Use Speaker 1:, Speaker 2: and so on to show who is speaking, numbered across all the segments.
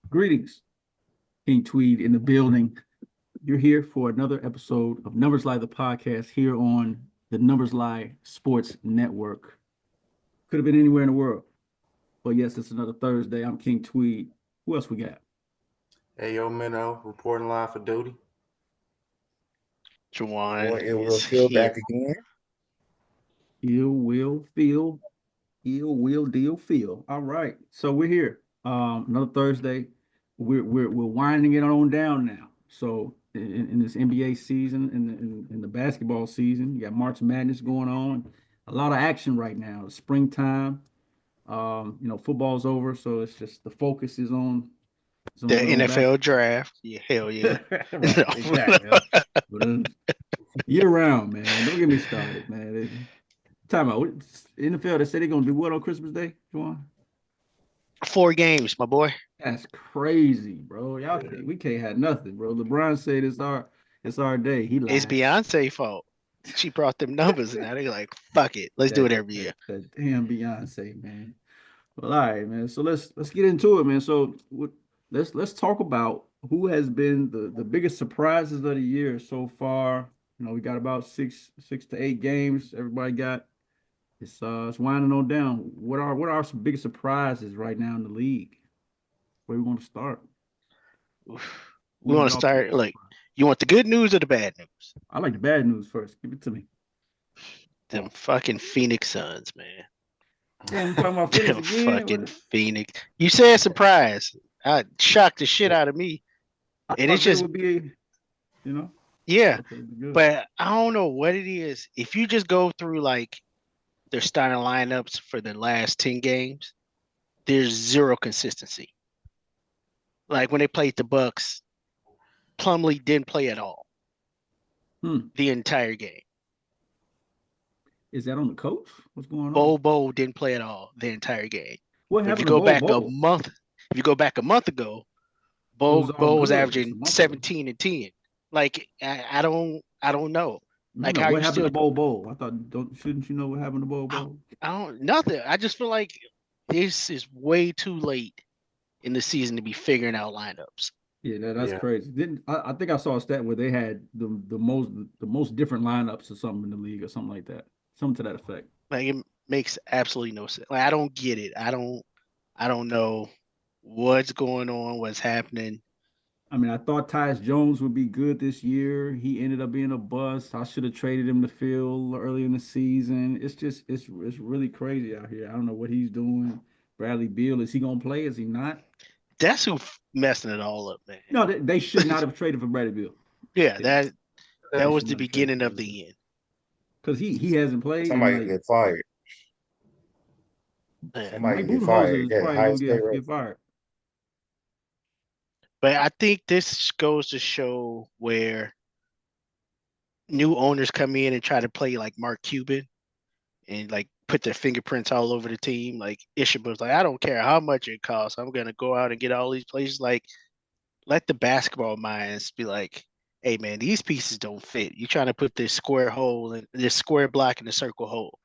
Speaker 1: Greetings, King Tweed in the building. You're here for another episode of NumbersLie, the podcast here on the NumbersLie Sports Network. Could have been anywhere in the world, but yes, it's another Thursday. I'm King Tweed. Who else we got?
Speaker 2: Hey, yo, Minnow, reporting live for duty.
Speaker 3: Juwan
Speaker 4: It will
Speaker 3: is
Speaker 4: feel
Speaker 3: here.
Speaker 4: back again.
Speaker 1: Ill will feel, ill will deal feel. All right, so we're here. Another Thursday. We're winding it on down now. So in this NBA season, in the basketball season, you got March Madness going on. A lot of action right now. It's springtime. Football's over, so it's just the focus is on
Speaker 3: The
Speaker 1: basketball.
Speaker 3: NFL draft. Yeah, hell yeah.
Speaker 1: Right, exactly. Year round, man. Don't get me started, man. Time out. NFL, they say they're gonna do what on Christmas Day, Juwan?
Speaker 3: 4 games, my boy.
Speaker 1: That's crazy, bro. We can't have nothing, bro. LeBron said it's our day. He lied.
Speaker 3: It's Beyonce's fault. She brought them numbers, and now they're like, "Fuck it, let's do it every year."
Speaker 1: That damn Beyonce, man. Well, all right, man. So let's get into it, man. So let's talk about who has been the biggest surprises of the year so far. We got about six to eight games. Everybody got it's winding on down. What are some biggest surprises right now in the league? Where we want to start?
Speaker 3: We want to start like, you want the good news or the bad news?
Speaker 1: I like the bad news first. Give it to me.
Speaker 3: Them fucking Phoenix Suns, man.
Speaker 1: Damn, you talking about
Speaker 3: Them
Speaker 1: Phoenix again?
Speaker 3: fucking Phoenix. You said surprise. I shocked the shit out of me. And it's just,
Speaker 1: would be,
Speaker 3: yeah.
Speaker 1: okay, good.
Speaker 3: But I don't know what it is. If you just go through like their starting lineups for the last 10 games, there's zero consistency. Like when they played the Bucks, Plumlee didn't play at all the entire game.
Speaker 1: Is that on the coach? What's going on?
Speaker 3: Bobo didn't play at all the entire game.
Speaker 1: What
Speaker 3: If
Speaker 1: happened
Speaker 3: you
Speaker 1: to
Speaker 3: go back
Speaker 1: Bobo?
Speaker 3: if you go back a month ago,
Speaker 1: was all
Speaker 3: Bo was
Speaker 1: good.
Speaker 3: averaging
Speaker 1: It's a month
Speaker 3: 17 and 10. Like I don't know. Like how
Speaker 1: what
Speaker 3: you
Speaker 1: happened
Speaker 3: still
Speaker 1: to Bobo? I thought shouldn't you know what happened to Bobo?
Speaker 3: I don't nothing. I just feel like this is way too late in the season to be figuring out lineups.
Speaker 1: Yeah, that's crazy. I think I saw a stat where they had the most different lineups or something in the league or something like that. Something to that effect.
Speaker 3: Like it makes absolutely no sense. Like I don't get it. I don't know what's going on, what's happening.
Speaker 1: I mean, I thought Tyus Jones would be good this year. He ended up being a bust. I should have traded him to Phil early in the season. It's really crazy out here. I don't know what he's doing. Bradley Beal, is he gonna play? Is he not?
Speaker 3: That's who messing it all up, man.
Speaker 1: No, they should not have traded for Bradley Beal.
Speaker 3: Yeah, that was
Speaker 1: should
Speaker 3: the
Speaker 1: not have
Speaker 3: beginning
Speaker 1: traded
Speaker 3: of
Speaker 1: for
Speaker 3: the end.
Speaker 1: Because he hasn't played.
Speaker 4: Somebody
Speaker 1: and,
Speaker 4: get fired.
Speaker 3: Yeah.
Speaker 4: Somebody
Speaker 1: Mike
Speaker 4: get
Speaker 1: Budenholzer
Speaker 4: fired.
Speaker 1: is
Speaker 4: Yeah,
Speaker 1: probably
Speaker 4: highest
Speaker 1: gonna
Speaker 4: pay rate.
Speaker 1: get fired.
Speaker 3: But I think this goes to show where new owners come in and try to play like Mark Cuban and like put their fingerprints all over the team. Like Ishiba's like, I don't care how much it costs. I'm gonna go out and get all these players. Like, let the basketball minds be like, hey man, these pieces don't fit. You're trying to put this square hole and this square block in the circle hole.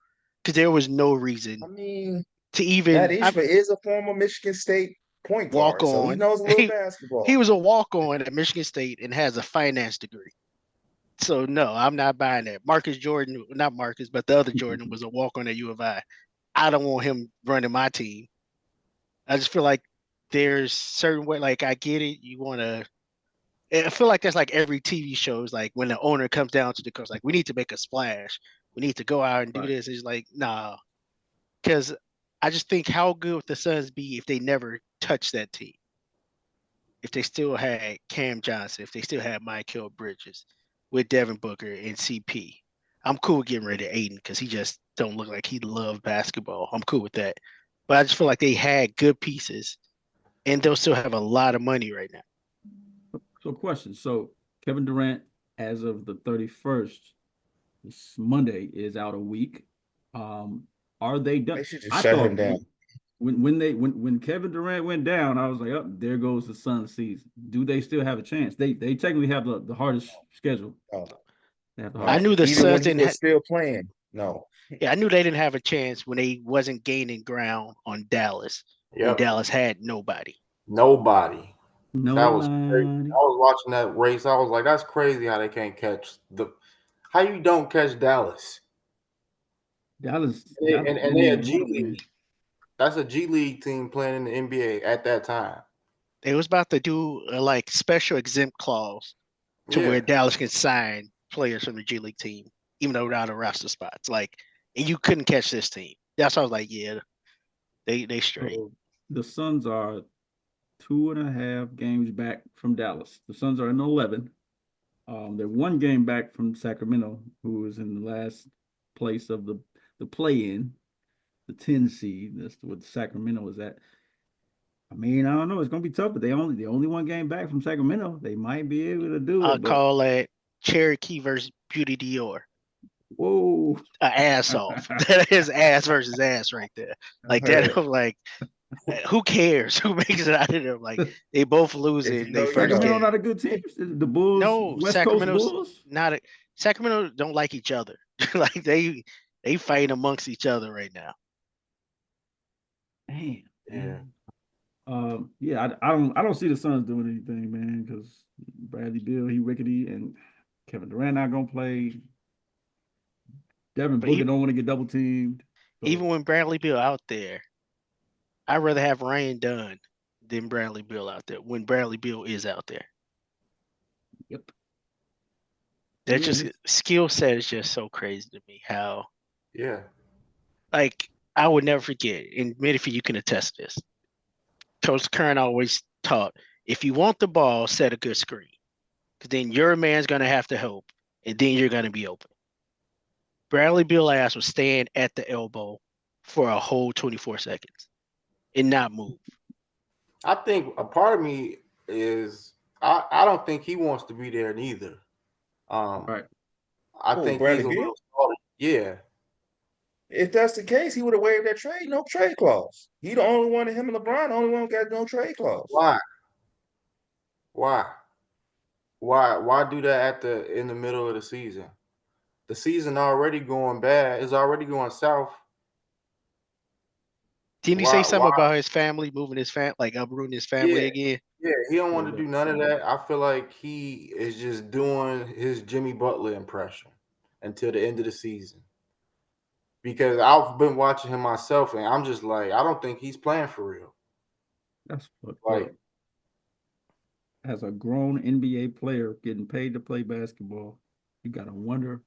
Speaker 3: Because there was no reason
Speaker 4: I mean,
Speaker 3: to even
Speaker 4: that Ishmael is a former Michigan State point
Speaker 3: walk
Speaker 4: guard, so he
Speaker 3: on.
Speaker 4: knows a little basketball.
Speaker 3: He was a walk-on at Michigan State and has a finance degree. So no, I'm not buying that. Marcus Jordan, not Marcus, but the other Jordan was a walk-on at U of I. I don't want him running my team. I just feel like there's certain way, like I get it. You want to, I feel like that's like every TV show is like when the owner comes down to the coach, like we need to make a splash. We need to go out and do this. It's like, nah, because I just think how good would the Suns be if they never touched that team? If they still had Cam Johnson, if they still had Michael Bridges with Devin Booker and CP. I'm cool with getting rid of Aiden because he just don't look like he loved basketball. I'm cool with that. But I just feel like they had good pieces and they'll still have a lot of money right now.
Speaker 1: So question. So Kevin Durant, as of the 31st, this Monday, is out a week. Are they done?
Speaker 4: They should just shut him down.
Speaker 1: When Kevin Durant went down, I was like, oh, there goes the Suns season. Do they still have a chance? They technically have the hardest schedule.
Speaker 4: Oh.
Speaker 1: They have the
Speaker 3: I
Speaker 1: hardest.
Speaker 3: knew the
Speaker 4: Even
Speaker 3: Suns
Speaker 4: when he
Speaker 3: didn't
Speaker 4: was
Speaker 3: have,
Speaker 4: still playing. No.
Speaker 3: yeah, I knew they didn't have a chance when they wasn't gaining ground on Dallas. When
Speaker 2: Yep.
Speaker 3: Dallas had nobody.
Speaker 2: Nobody. That was crazy.
Speaker 1: Nobody.
Speaker 2: I was watching that race. I was like, that's crazy how they can't catch how you don't catch Dallas.
Speaker 1: Dallas,
Speaker 2: And
Speaker 1: they
Speaker 2: they're a
Speaker 1: need
Speaker 2: G
Speaker 1: one win.
Speaker 2: League. That's a G League team playing in the NBA at that time.
Speaker 3: They was about to do a like special exempt clause to
Speaker 2: Yeah.
Speaker 3: where Dallas can sign players from the G League team, even though they're out of roster spots. Like, and you couldn't catch this team. That's why I was like, yeah, they straight.
Speaker 1: So the Suns are 2.5 games back from Dallas. The Suns are in 11. They're 1 game back from Sacramento, who is in the last place of the play-in, the 10 seed. That's what Sacramento is at. I mean, I don't know. It's gonna be tough, but they only 1 game back from Sacramento. They might be able to do
Speaker 3: I'll
Speaker 1: it, but
Speaker 3: call that Cherokee versus Beauty Dior.
Speaker 1: whoa.
Speaker 3: Ass off. That is ass versus ass right there. Like that. I'm like, who cares who makes it out of there? Like they both losing
Speaker 4: If you
Speaker 3: they
Speaker 4: know, you
Speaker 3: first
Speaker 4: know.
Speaker 1: Sacramento
Speaker 3: game.
Speaker 1: not a good team. The Bulls,
Speaker 3: No,
Speaker 1: West Coast
Speaker 3: Sacramento's
Speaker 1: Bulls.
Speaker 3: not a Sacramento don't like each other. Like they fight amongst each other right now.
Speaker 1: Damn.
Speaker 2: Yeah.
Speaker 1: Yeah, I don't see the Suns doing anything, man, because Bradley Beal, he rickety, and Kevin Durant not gonna play. Devin
Speaker 3: But
Speaker 1: Booker don't want to get double teamed. So,
Speaker 3: even when Bradley Beal out there, I'd rather have Ryan Dunn than Bradley Beal out there when Bradley Beal is out there.
Speaker 1: yep.
Speaker 3: That
Speaker 1: Yeah,
Speaker 3: just skill set is just so crazy to me. How
Speaker 2: Yeah.
Speaker 3: like I would never forget, and Mitty, you can attest to this. Coach Kern always taught if you want the ball, set a good screen. Because then your man's gonna have to help, and then you're gonna be open. Bradley Beal ass was staying at the elbow for a whole 24 seconds and not move.
Speaker 2: I think a part of me is I don't think he wants to be there neither.
Speaker 1: right.
Speaker 2: I
Speaker 4: Who,
Speaker 2: think
Speaker 4: Bradley
Speaker 2: he's a
Speaker 4: Beal?
Speaker 2: little salty. Yeah.
Speaker 4: If that's the case, he would have waived that trade, no trade clause. He the only one, him and LeBron, the only one who got no trade clause.
Speaker 2: Why? Why do that in the middle of the season? The season already going bad. It's already going south.
Speaker 3: Didn't he say something
Speaker 2: Why?
Speaker 3: about his family, moving his family, like uprooting his family
Speaker 2: Yeah.
Speaker 3: again?
Speaker 2: Yeah, he don't want
Speaker 1: Yeah,
Speaker 2: to do none of that. I feel like he is just doing his Jimmy Butler impression until the end of the season. Because I've been watching him myself, and I'm just like, I don't think he's playing for real.
Speaker 1: That's what.
Speaker 2: Like,
Speaker 1: As a grown NBA player getting paid to play basketball, you gotta wonder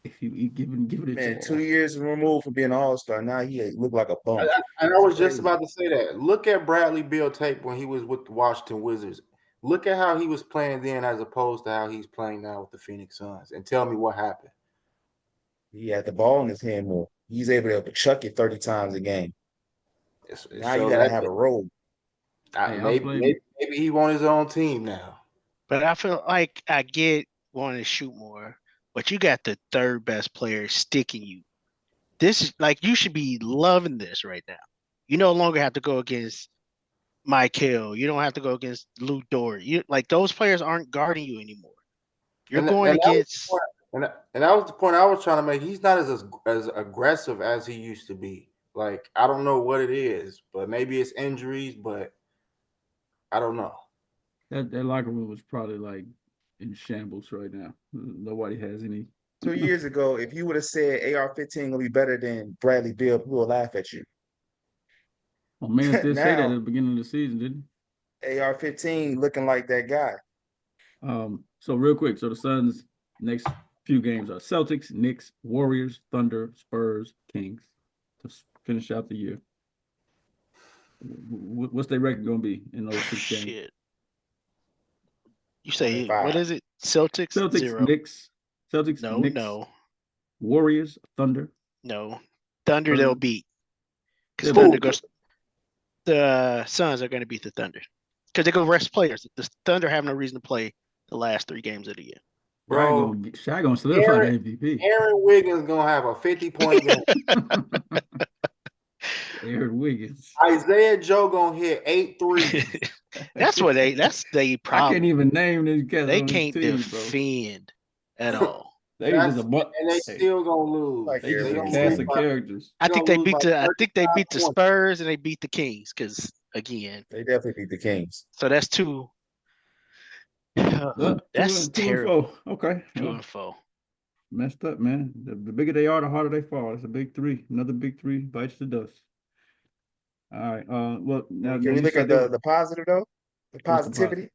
Speaker 1: if you give it
Speaker 4: Man,
Speaker 1: your
Speaker 4: 2
Speaker 1: all.
Speaker 4: years removed from being an all-star. Now he look like a bum.
Speaker 2: and I was just
Speaker 4: Crazy.
Speaker 2: about to say that. Look at Bradley Beal tape when he was with the Washington Wizards. Look at how he was playing then as opposed to how he's playing now with the Phoenix Suns. And tell me what happened.
Speaker 4: He had the ball in his hand more. He's able to chuck it 30 times a game. Now you
Speaker 2: So
Speaker 4: got to
Speaker 2: that
Speaker 4: have a role.
Speaker 1: Hey, I
Speaker 2: maybe he want his own team now.
Speaker 3: But I feel like I get wanting to shoot more, but you got the third best player sticking you. This is like you should be loving this right now. You no longer have to go against Michael. You don't have to go against Lou Dort. You like those players aren't guarding you anymore. You're going against.
Speaker 2: And that was the point I was trying to make. He's not as aggressive as he used to be. Like, I don't know what it is, but maybe it's injuries, but I don't know.
Speaker 1: That locker room was probably like in shambles right now. Nobody has any.
Speaker 4: 2 years ago, if you would have said AR-15 will be better than Bradley Beal, people will laugh at you.
Speaker 1: Well, man, did say that at
Speaker 4: Now,
Speaker 1: the beginning of the season, didn't
Speaker 4: AR-15 looking like that guy.
Speaker 1: he? So real quick, so the Suns' next few games are Celtics, Knicks, Warriors, Thunder, Spurs, Kings to finish out the year. What's their record going to be in those 6 games?
Speaker 3: Shit. You say
Speaker 4: 25.
Speaker 3: what is it? Celtics?
Speaker 1: Celtics,
Speaker 3: 0.
Speaker 1: Knicks,
Speaker 3: No,
Speaker 1: Knicks,
Speaker 3: no,
Speaker 1: Warriors, Thunder.
Speaker 3: no. Thunder they'll beat. Because
Speaker 1: They'll
Speaker 3: Thunder
Speaker 1: beat.
Speaker 3: goes. The Suns are going to beat the Thunder because they go rest players. The Thunder have no reason to play the last 3 games of the year.
Speaker 2: Bro,
Speaker 1: Shaq gonna solidify the MVP.
Speaker 2: Aaron Wiggins gonna have a 50-point game.
Speaker 1: Aaron Wiggins.
Speaker 2: Isaiah Joe gonna hit 8 threes.
Speaker 3: That's the
Speaker 1: I
Speaker 3: problem.
Speaker 1: can't even name these guys
Speaker 3: They
Speaker 1: on
Speaker 3: can't
Speaker 1: this team, bro.
Speaker 3: defend at all.
Speaker 1: They just a
Speaker 2: and they still gonna lose.
Speaker 4: Like
Speaker 1: they just a
Speaker 4: Aaron
Speaker 1: cast
Speaker 4: Wiggins.
Speaker 1: of characters.
Speaker 3: I think they beat the
Speaker 2: 35 points.
Speaker 3: Spurs and they beat the Kings because again.
Speaker 4: They definitely beat the Kings.
Speaker 3: So that's two. That's
Speaker 1: Two and
Speaker 3: terrible.
Speaker 1: four. Okay.
Speaker 3: 2-4.
Speaker 1: Messed up, man. The bigger they are, the harder they fall. It's a big three. Another big three bites the dust. All right. Well, now
Speaker 4: Can we
Speaker 1: you
Speaker 4: look
Speaker 1: said
Speaker 4: at
Speaker 1: they were.
Speaker 4: the positive though? The
Speaker 1: What's the positive?
Speaker 4: positivity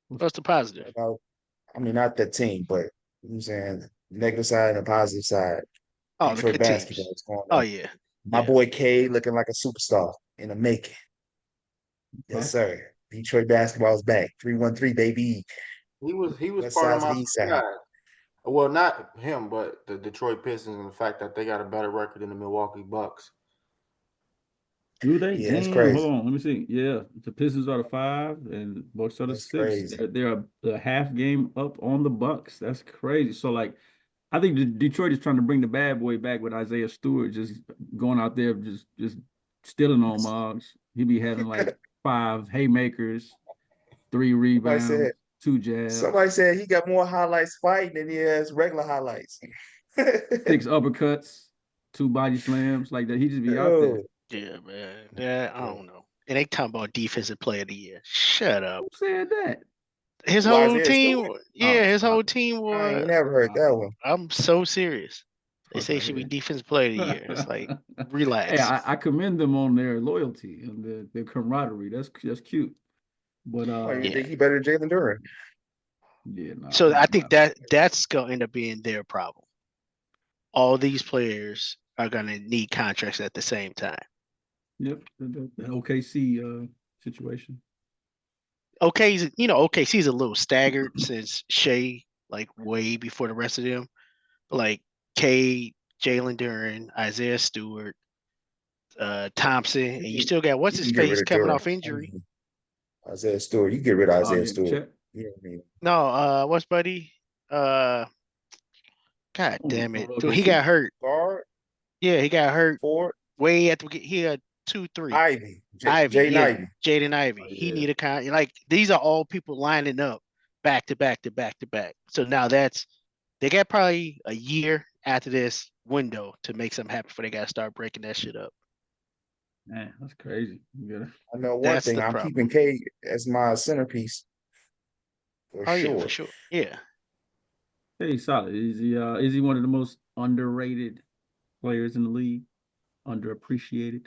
Speaker 3: What's the positive?
Speaker 4: about. I mean, not the team, but you know what I'm saying negative side and the positive side.
Speaker 3: Oh, the
Speaker 4: Detroit
Speaker 3: good
Speaker 4: basketball
Speaker 3: teams.
Speaker 4: is going
Speaker 3: Oh
Speaker 4: on.
Speaker 3: yeah.
Speaker 4: My
Speaker 3: Yeah.
Speaker 4: boy K looking like a superstar in the making. Yes, sir. Detroit basketball is back. 313, baby.
Speaker 2: He was
Speaker 4: West
Speaker 2: part of
Speaker 4: side to
Speaker 2: my
Speaker 4: the east side.
Speaker 2: side. Well, not him, but the Detroit Pistons and the fact that they got a better record than the Milwaukee Bucks.
Speaker 1: Do they?
Speaker 4: Yeah, that's
Speaker 1: Damn. Hold
Speaker 4: crazy.
Speaker 1: on. Let me see. Yeah, the Pistons are the 5 and Bucks are the
Speaker 4: That's
Speaker 1: 6.
Speaker 4: crazy.
Speaker 1: They're a half game up on the Bucks. That's crazy. So like, I think Detroit is trying to bring the bad boy back with Isaiah Stewart just going out there just stealing on mugs. He be having like 5 haymakers, 3
Speaker 4: Somebody said
Speaker 1: rebounds, 2 jabs,
Speaker 4: somebody said he got more highlights fighting than he has regular highlights.
Speaker 1: 6 uppercuts, 2 body slams like that. He just be out there.
Speaker 4: Yo,
Speaker 3: Yeah, man. Yeah, I
Speaker 4: yeah.
Speaker 3: don't know. And they talking about defensive player of the year. Shut up.
Speaker 1: Who said that?
Speaker 3: His
Speaker 4: Who,
Speaker 3: whole
Speaker 4: Isaiah
Speaker 3: team,
Speaker 4: Stewart?
Speaker 1: Oh,
Speaker 3: yeah, his
Speaker 1: stop
Speaker 3: whole team
Speaker 4: I ain't
Speaker 3: was.
Speaker 4: never heard that one.
Speaker 3: I'm so serious. They
Speaker 1: Fuck
Speaker 3: say he
Speaker 1: out
Speaker 3: should be
Speaker 1: here.
Speaker 3: defensive player of the year. It's like,
Speaker 1: Hey,
Speaker 3: relax.
Speaker 1: I commend them on their loyalty and their camaraderie. That's cute. But
Speaker 4: Why you
Speaker 3: Yeah.
Speaker 4: think he better than Jalen Duran?
Speaker 1: yeah, nah,
Speaker 3: So
Speaker 1: nah,
Speaker 3: I
Speaker 1: nah.
Speaker 3: think that's gonna end up being their problem. All these players are gonna need contracts at the same time.
Speaker 1: Yep, the OKC situation.
Speaker 3: OKC's a little staggered since Shea, like way before the rest of them. Like Cade, Jalen Duren, Isaiah Stewart, Thompson, and you still got what's
Speaker 4: You
Speaker 3: his
Speaker 4: can get rid
Speaker 3: face
Speaker 4: of
Speaker 3: coming
Speaker 4: Duran.
Speaker 3: off injury.
Speaker 4: Isaiah Stewart. You get rid of
Speaker 1: Oh
Speaker 4: Isaiah
Speaker 1: yeah,
Speaker 4: Stewart.
Speaker 1: check.
Speaker 4: You know what I mean?
Speaker 3: No, what's buddy? Uh, God damn
Speaker 1: On
Speaker 3: it, he
Speaker 1: OKC.
Speaker 3: got hurt.
Speaker 4: Guard,
Speaker 3: Yeah, he got hurt
Speaker 4: Ford,
Speaker 3: way at the beginning. He had 2-3.
Speaker 4: Ivy,
Speaker 3: Ivy,
Speaker 4: Jaden
Speaker 3: yeah,
Speaker 4: Ivy.
Speaker 3: Jaden Ivy.
Speaker 1: Oh
Speaker 3: He
Speaker 1: yeah.
Speaker 3: need a like these are all people lining up back to back to back to back. So now they got probably a year after this window to make something happen before they got to start breaking that shit up.
Speaker 1: Man, that's crazy. You gotta,
Speaker 4: I know one
Speaker 3: That's
Speaker 4: thing.
Speaker 3: the
Speaker 4: I'm
Speaker 3: problem.
Speaker 4: keeping K as my centerpiece for
Speaker 3: Oh yeah, for
Speaker 4: sure.
Speaker 3: sure. Yeah.
Speaker 1: hey, solid. Is he one of the most underrated players in the league? Underappreciated?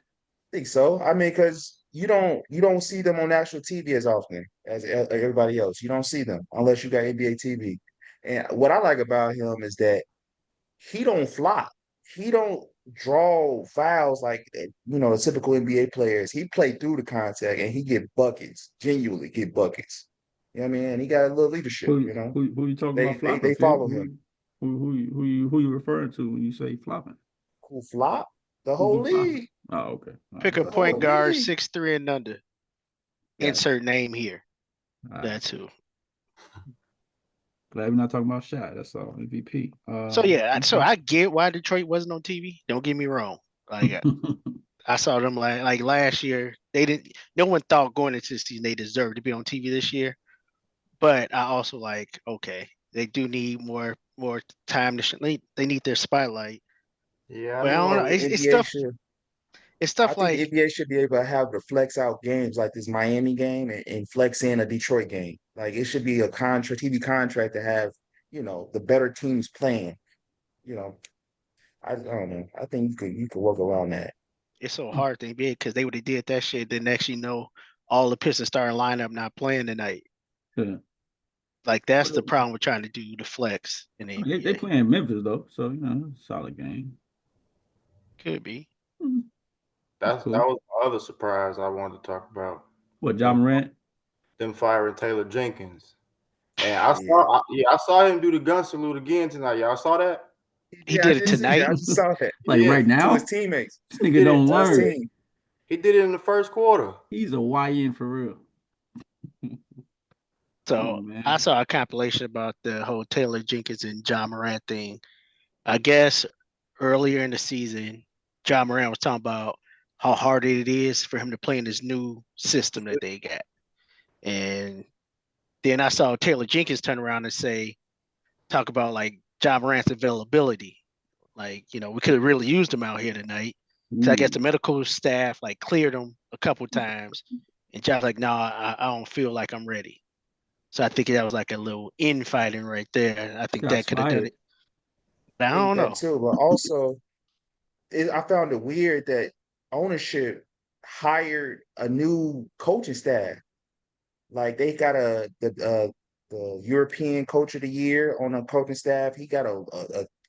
Speaker 4: I think so. I mean, because you don't see them on national TV as often as everybody else. You don't see them unless you got NBA TV. And what I like about him is that he don't flop. He don't draw fouls like the typical NBA players. He play through the contact and he get buckets. Genuinely get buckets. You know what I mean? And he got a little leadership.
Speaker 1: Who you talking
Speaker 4: They
Speaker 1: about
Speaker 4: they
Speaker 1: flopping,
Speaker 4: they
Speaker 1: Phil?
Speaker 4: follow him.
Speaker 1: Who you referring to when you say flopping?
Speaker 4: Who flop? The
Speaker 1: Who
Speaker 4: whole
Speaker 1: be flopping?
Speaker 4: league.
Speaker 1: Oh, okay. All right,
Speaker 3: Pick a
Speaker 4: The
Speaker 1: gotcha.
Speaker 3: point
Speaker 4: whole
Speaker 3: guard
Speaker 4: league.
Speaker 3: 6'3" and under.
Speaker 1: Gotcha.
Speaker 3: Insert name here.
Speaker 1: All right.
Speaker 3: That's who.
Speaker 1: Glad we're not talking about shot. That's all. MVP.
Speaker 3: So yeah, so
Speaker 1: Okay.
Speaker 3: I get why Detroit wasn't on TV. Don't get me wrong. Like I saw them like last year. They didn't. No one thought going into the season they deserved to be on TV this year. But I also like okay, they do need more time to. They need their spotlight.
Speaker 2: Yeah, I
Speaker 3: But I
Speaker 4: I
Speaker 3: don't know.
Speaker 2: mean,
Speaker 4: think the
Speaker 3: It's
Speaker 4: NBA
Speaker 3: stuff.
Speaker 4: should.
Speaker 3: It's
Speaker 4: I
Speaker 3: stuff
Speaker 4: think the
Speaker 3: like
Speaker 4: NBA should be able to have the flex out games like this Miami game and flex in a Detroit game. Like it should be a TV contract to have, the better teams playing. You know, I don't know. I think you could work around that.
Speaker 3: it's so hard to NBA because they would have did that shit. Then next you know, all the Pistons starting lineup not playing tonight.
Speaker 1: Yeah.
Speaker 3: Like that's the problem we're trying to do to flex in the
Speaker 1: I mean, they
Speaker 3: NBA.
Speaker 1: playing Memphis though, so solid game.
Speaker 3: Could be.
Speaker 1: That's
Speaker 2: that
Speaker 1: cool.
Speaker 2: was the other surprise I wanted to talk about.
Speaker 1: What,
Speaker 2: Them
Speaker 1: John Morant?
Speaker 2: them firing Taylor Jenkins. And
Speaker 4: Yeah,
Speaker 2: I saw him do the gun salute again tonight. Y'all saw that?
Speaker 3: He
Speaker 4: I
Speaker 3: did it
Speaker 4: did see that.
Speaker 3: tonight.
Speaker 4: I just saw that
Speaker 1: Like
Speaker 2: Yeah,
Speaker 1: right
Speaker 4: to his
Speaker 1: now?
Speaker 4: teammates,
Speaker 1: This
Speaker 2: he
Speaker 1: nigga
Speaker 2: did it.
Speaker 1: don't
Speaker 4: to his
Speaker 1: learn.
Speaker 4: team.
Speaker 2: He did it in the first quarter.
Speaker 1: He's a YN for real. Come
Speaker 3: So
Speaker 1: on,
Speaker 3: I
Speaker 1: man.
Speaker 3: saw a compilation about the whole Taylor Jenkins and John Morant thing. I guess earlier in the season, John Morant was talking about how hard it is for him to play in this new system that they got. And then I saw Taylor Jenkins turn around and talk about like John Morant's availability. Like, we could have really used him out here tonight. So I guess
Speaker 1: Ooh.
Speaker 3: the medical staff like cleared him a couple times, and Josh like, no, I don't feel like I'm ready. So I think that was like a little infighting right there. I think that
Speaker 1: Shots
Speaker 3: could have done
Speaker 1: fired.
Speaker 3: it. But I
Speaker 4: I think
Speaker 3: don't
Speaker 4: that
Speaker 3: know.
Speaker 4: too, but also I found it weird that ownership hired a new coaching staff. Like they got the European Coach of the Year on a coaching staff. He got a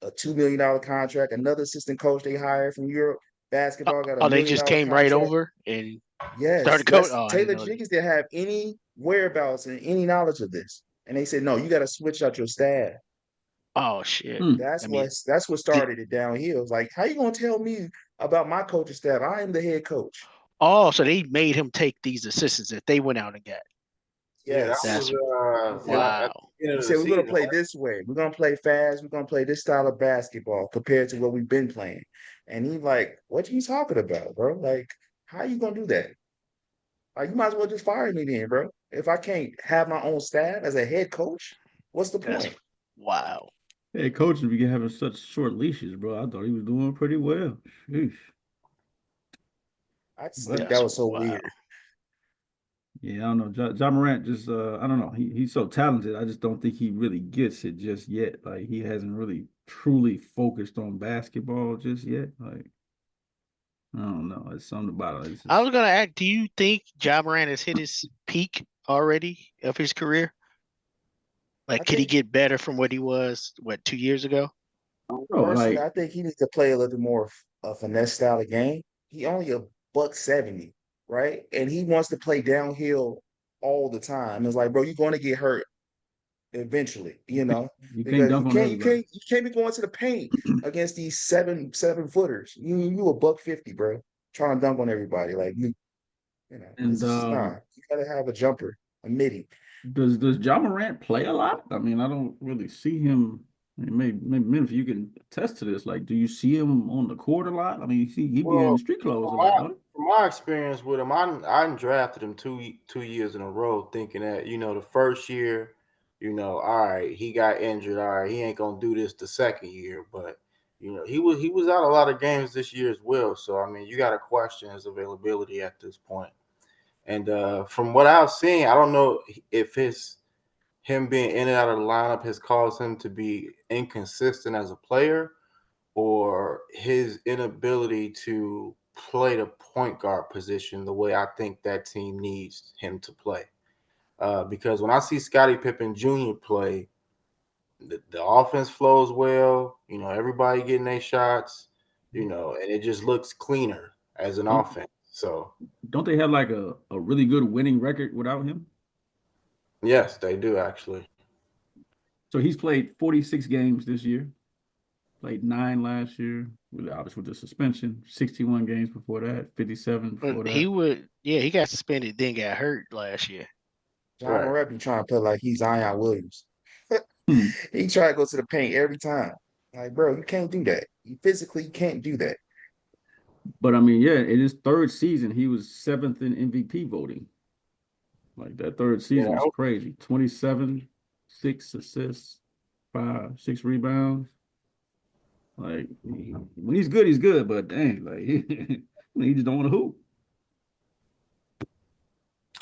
Speaker 4: $2 million contract. Another assistant coach they hired from Europe basketball got a
Speaker 3: Oh, they
Speaker 4: million
Speaker 3: just
Speaker 4: dollar
Speaker 3: came right
Speaker 4: contract.
Speaker 3: over and
Speaker 4: Yes,
Speaker 3: started coach.
Speaker 4: that's
Speaker 3: Oh, I didn't
Speaker 4: Taylor
Speaker 3: know that.
Speaker 4: Jenkins didn't have any whereabouts and any knowledge of this. And they said, no, you got to switch out your staff.
Speaker 3: Oh shit.
Speaker 1: Hmm.
Speaker 3: I mean,
Speaker 4: That's what
Speaker 3: did,
Speaker 4: started it downhill. It's like, how you gonna tell me about my coaching staff? I am the head coach.
Speaker 3: oh, so they made him take these assistants that they went out and got.
Speaker 2: Yeah, that
Speaker 4: Yes.
Speaker 3: That's
Speaker 2: was
Speaker 4: He said,
Speaker 2: at
Speaker 3: wow.
Speaker 2: the beginning
Speaker 4: he
Speaker 2: of the
Speaker 4: said we're gonna
Speaker 2: season.
Speaker 4: play this way. We're gonna play fast. We're gonna play this style of basketball compared to what we've been playing. And he's like, what you talking about, bro? Like, how you gonna do that? Like, you might as well just fire me then, bro. If I can't have my own staff as a head coach, what's the
Speaker 3: That's
Speaker 4: point?
Speaker 3: wow.
Speaker 1: Hey, coaches be having such short leashes, bro. I thought he was doing pretty well. Sheesh.
Speaker 4: I just think
Speaker 1: But
Speaker 4: that
Speaker 3: That's
Speaker 4: was so
Speaker 3: wow.
Speaker 4: weird.
Speaker 1: yeah, I don't know. John Morant just I don't know. He's so talented. I just don't think he really gets it just yet. Like he hasn't really truly focused on basketball just yet. Like I don't know. It's something about it. It's
Speaker 3: I
Speaker 1: just
Speaker 3: was gonna ask, do you think Ja Morant has hit his peak already of his career?
Speaker 4: I
Speaker 3: Like, could he
Speaker 4: think
Speaker 3: get better from what he was, 2 years ago?
Speaker 1: bro,
Speaker 4: personally,
Speaker 1: like
Speaker 4: I think he needs to play a little bit more of a finesse style of game. He only a buck 70, right? And he wants to play downhill all the time. It's like, bro, you're going to get hurt eventually,
Speaker 1: you can't
Speaker 4: because
Speaker 1: dunk on everybody.
Speaker 4: you can't be going to the paint against these seven footers. You a buck 50, bro, trying to dunk on everybody. Like
Speaker 1: And
Speaker 4: it's just nah. You gotta have a jumper, a midi.
Speaker 1: does John Morant play a lot? I mean, I don't really see him. I mean, maybe Memphis, you can attest to this. Like, do you see him on the court a lot? I mean, he be in
Speaker 2: Well,
Speaker 1: the street clothes
Speaker 2: from
Speaker 1: a
Speaker 2: my
Speaker 1: lot, don't
Speaker 2: from my experience with him, I drafted him 2 years in a row, thinking that the first year, all right, he got injured, all right, he ain't gonna do this the second year, but he was out a lot of games this year as well. So I mean, you got to question his availability at this point. And from what I've seen, I don't know if him being in and out of the lineup has caused him to be inconsistent as a player or his inability to play the point guard position the way I think that team needs him to play. Because when I see Scottie Pippen Jr. play, the offense flows well. Everybody getting their shots. And it just looks cleaner as an
Speaker 1: don't
Speaker 2: offense. So
Speaker 1: don't they have like a really good winning record without him?
Speaker 2: yes, they do actually.
Speaker 1: So he's played 46 games this year, played 9 last year, obviously with the suspension, 61 games before that, 57
Speaker 3: But
Speaker 1: before that.
Speaker 3: he got suspended, then got hurt last year.
Speaker 4: John
Speaker 2: Right.
Speaker 4: Morant be trying to play like he's Zion Williams.
Speaker 1: Hmm.
Speaker 4: He try to go to the paint every time. Like, bro, you can't do that. You physically can't do that.
Speaker 1: But I mean, yeah, in his third season, he was seventh in MVP voting. Like that third
Speaker 2: Yeah.
Speaker 1: season is crazy. 27, 6 assists, 6 rebounds. Like when he's good, he's good. But dang, like he just don't want to hoop.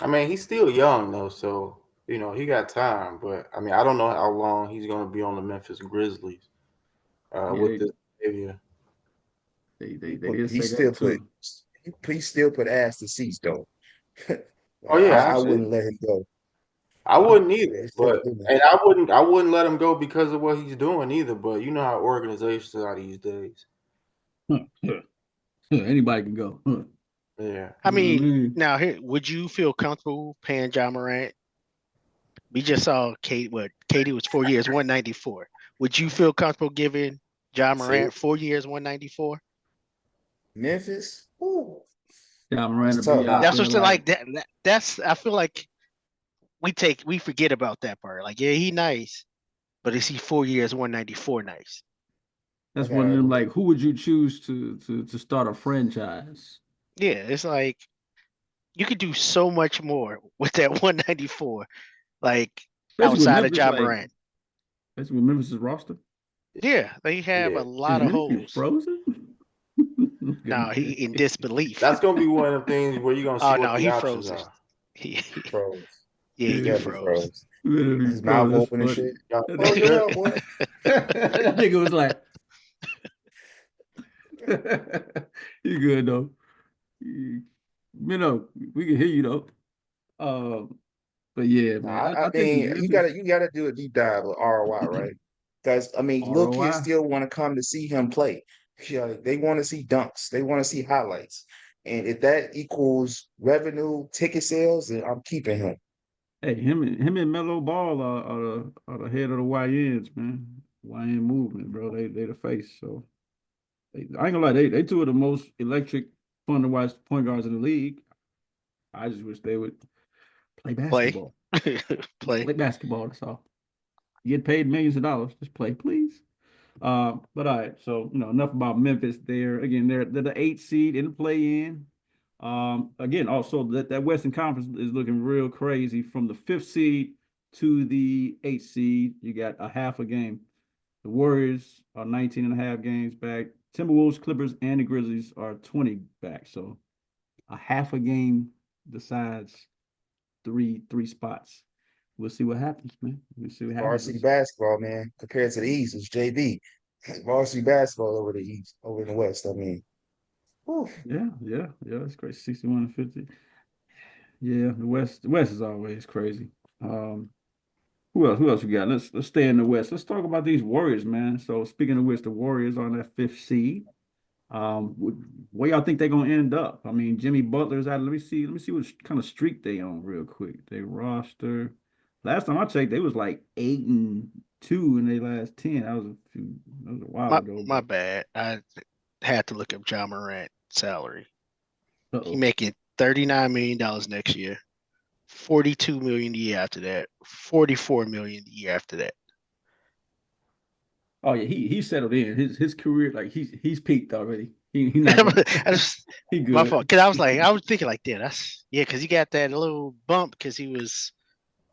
Speaker 2: I mean, he's still young though, so he got time. But I mean, I don't know how long he's going to be on the Memphis Grizzlies
Speaker 1: Yeah,
Speaker 2: with this behavior.
Speaker 1: they did
Speaker 4: He
Speaker 1: say that
Speaker 4: still put
Speaker 1: too.
Speaker 4: he still put ass to seats though.
Speaker 2: Oh
Speaker 4: Like,
Speaker 2: yeah,
Speaker 4: I wouldn't
Speaker 2: absolutely.
Speaker 4: let him go.
Speaker 2: I wouldn't either,
Speaker 4: They still
Speaker 2: but
Speaker 4: doing
Speaker 2: and I wouldn't let him go because of what he's doing either. But you know how organizations are these days.
Speaker 1: Anybody can go.
Speaker 2: Yeah.
Speaker 3: I
Speaker 1: You know what I
Speaker 3: mean,
Speaker 1: mean?
Speaker 3: now here, would you feel comfortable paying Ja Morant? We just saw Katie was 4 years, 194. Would you feel comfortable giving Ja
Speaker 2: See,
Speaker 3: Morant 4 years, 194?
Speaker 4: Memphis. Ooh,
Speaker 1: Yeah,
Speaker 4: it's
Speaker 1: Miranda be
Speaker 4: tough.
Speaker 1: out
Speaker 3: That's
Speaker 1: there
Speaker 3: what's the,
Speaker 1: like
Speaker 3: like that's I feel like we forget about that part. Like, yeah, he nice, but is he 4 years, 194 nice?
Speaker 4: I
Speaker 1: that's one of
Speaker 4: gotta
Speaker 1: them.
Speaker 4: agree.
Speaker 1: Like, who would you choose to start a franchise?
Speaker 3: Yeah, it's like you could do so much more with that 194, like
Speaker 1: Especially with
Speaker 3: outside of
Speaker 1: Memphis,
Speaker 3: Ja
Speaker 1: like
Speaker 3: Morant.
Speaker 1: especially with Memphis' roster.
Speaker 3: Yeah, they have a
Speaker 2: yeah.
Speaker 3: lot
Speaker 1: Is
Speaker 3: of
Speaker 1: Memphis
Speaker 3: holes.
Speaker 1: frozen?
Speaker 3: No, he in disbelief.
Speaker 2: That's gonna be one of them things where you're gonna see
Speaker 3: Oh
Speaker 2: what
Speaker 3: no,
Speaker 2: the
Speaker 3: he
Speaker 2: options
Speaker 3: froze.
Speaker 2: are.
Speaker 3: He,
Speaker 4: Froze.
Speaker 3: yeah,
Speaker 4: He
Speaker 3: you
Speaker 1: Yeah,
Speaker 4: definitely
Speaker 3: froze.
Speaker 4: froze.
Speaker 1: literally,
Speaker 4: His
Speaker 1: bro,
Speaker 4: mouth
Speaker 1: that's
Speaker 4: open and
Speaker 1: funny.
Speaker 4: shit.
Speaker 2: Y'all
Speaker 4: Oh
Speaker 2: think good?
Speaker 4: yeah, boy.
Speaker 1: That nigga was like, you good though. You know, we can hear you though. But yeah,
Speaker 4: Nah,
Speaker 1: man,
Speaker 4: I
Speaker 1: I think
Speaker 4: mean,
Speaker 1: Memphis
Speaker 4: you gotta do a deep dive with ROI, right? Because I mean, little kids
Speaker 1: ROI.
Speaker 4: still want to come to see him play. Yeah, they want to see dunks. They want to see highlights. And if that equals revenue, ticket sales, then I'm keeping him.
Speaker 1: Hey, him and Melo Ball are the head of the YNs, man. YN movement, bro. They the face. So I ain't gonna lie, they two of the most electric, fun to watch point guards in the league. I just wish they would play
Speaker 3: Play,
Speaker 1: basketball. Just
Speaker 3: play.
Speaker 1: play basketball. That's all. You get paid millions of dollars. Just play, please. But all right, so enough about Memphis there. Again, they're the 8th seed in the play-in. Again, also that Western Conference is looking real crazy from the 5th seed to the 8th seed. You got a half a game. The Warriors are 19 and a half games back. Timberwolves, Clippers, and the Grizzlies are 20 back. So a half a game decides three spots. We'll see what happens, man. We'll see what
Speaker 4: Varsity
Speaker 1: happens.
Speaker 4: basketball, man, compared to the East, is JV. Varsity basketball over the East, over in the West. I mean, whew.
Speaker 1: Yeah. It's crazy. 61 and 50. Yeah, the West is always crazy. Um, who else we got? Let's stay in the West. Let's talk about these Warriors, man. So speaking of which, the Warriors on that 5th seed. Where y'all think they're gonna end up? I mean, Jimmy Butler's out. Let me see what kind of streak they on real quick. They roster. Last time I checked, they was like 8-2 in their last 10. That was a while ago,
Speaker 3: My
Speaker 1: but
Speaker 3: bad. I had to look up John Morant salary. He
Speaker 1: uh-oh.
Speaker 3: making $39 million next year, 42 million the year after that, 44 million the year after that.
Speaker 1: Oh yeah, he settled in. His career, like he's peaked already. He not gonna
Speaker 3: I just,
Speaker 1: he
Speaker 3: my fault.
Speaker 1: good.
Speaker 3: Cause I was thinking like, yeah, cause he got that little bump because he was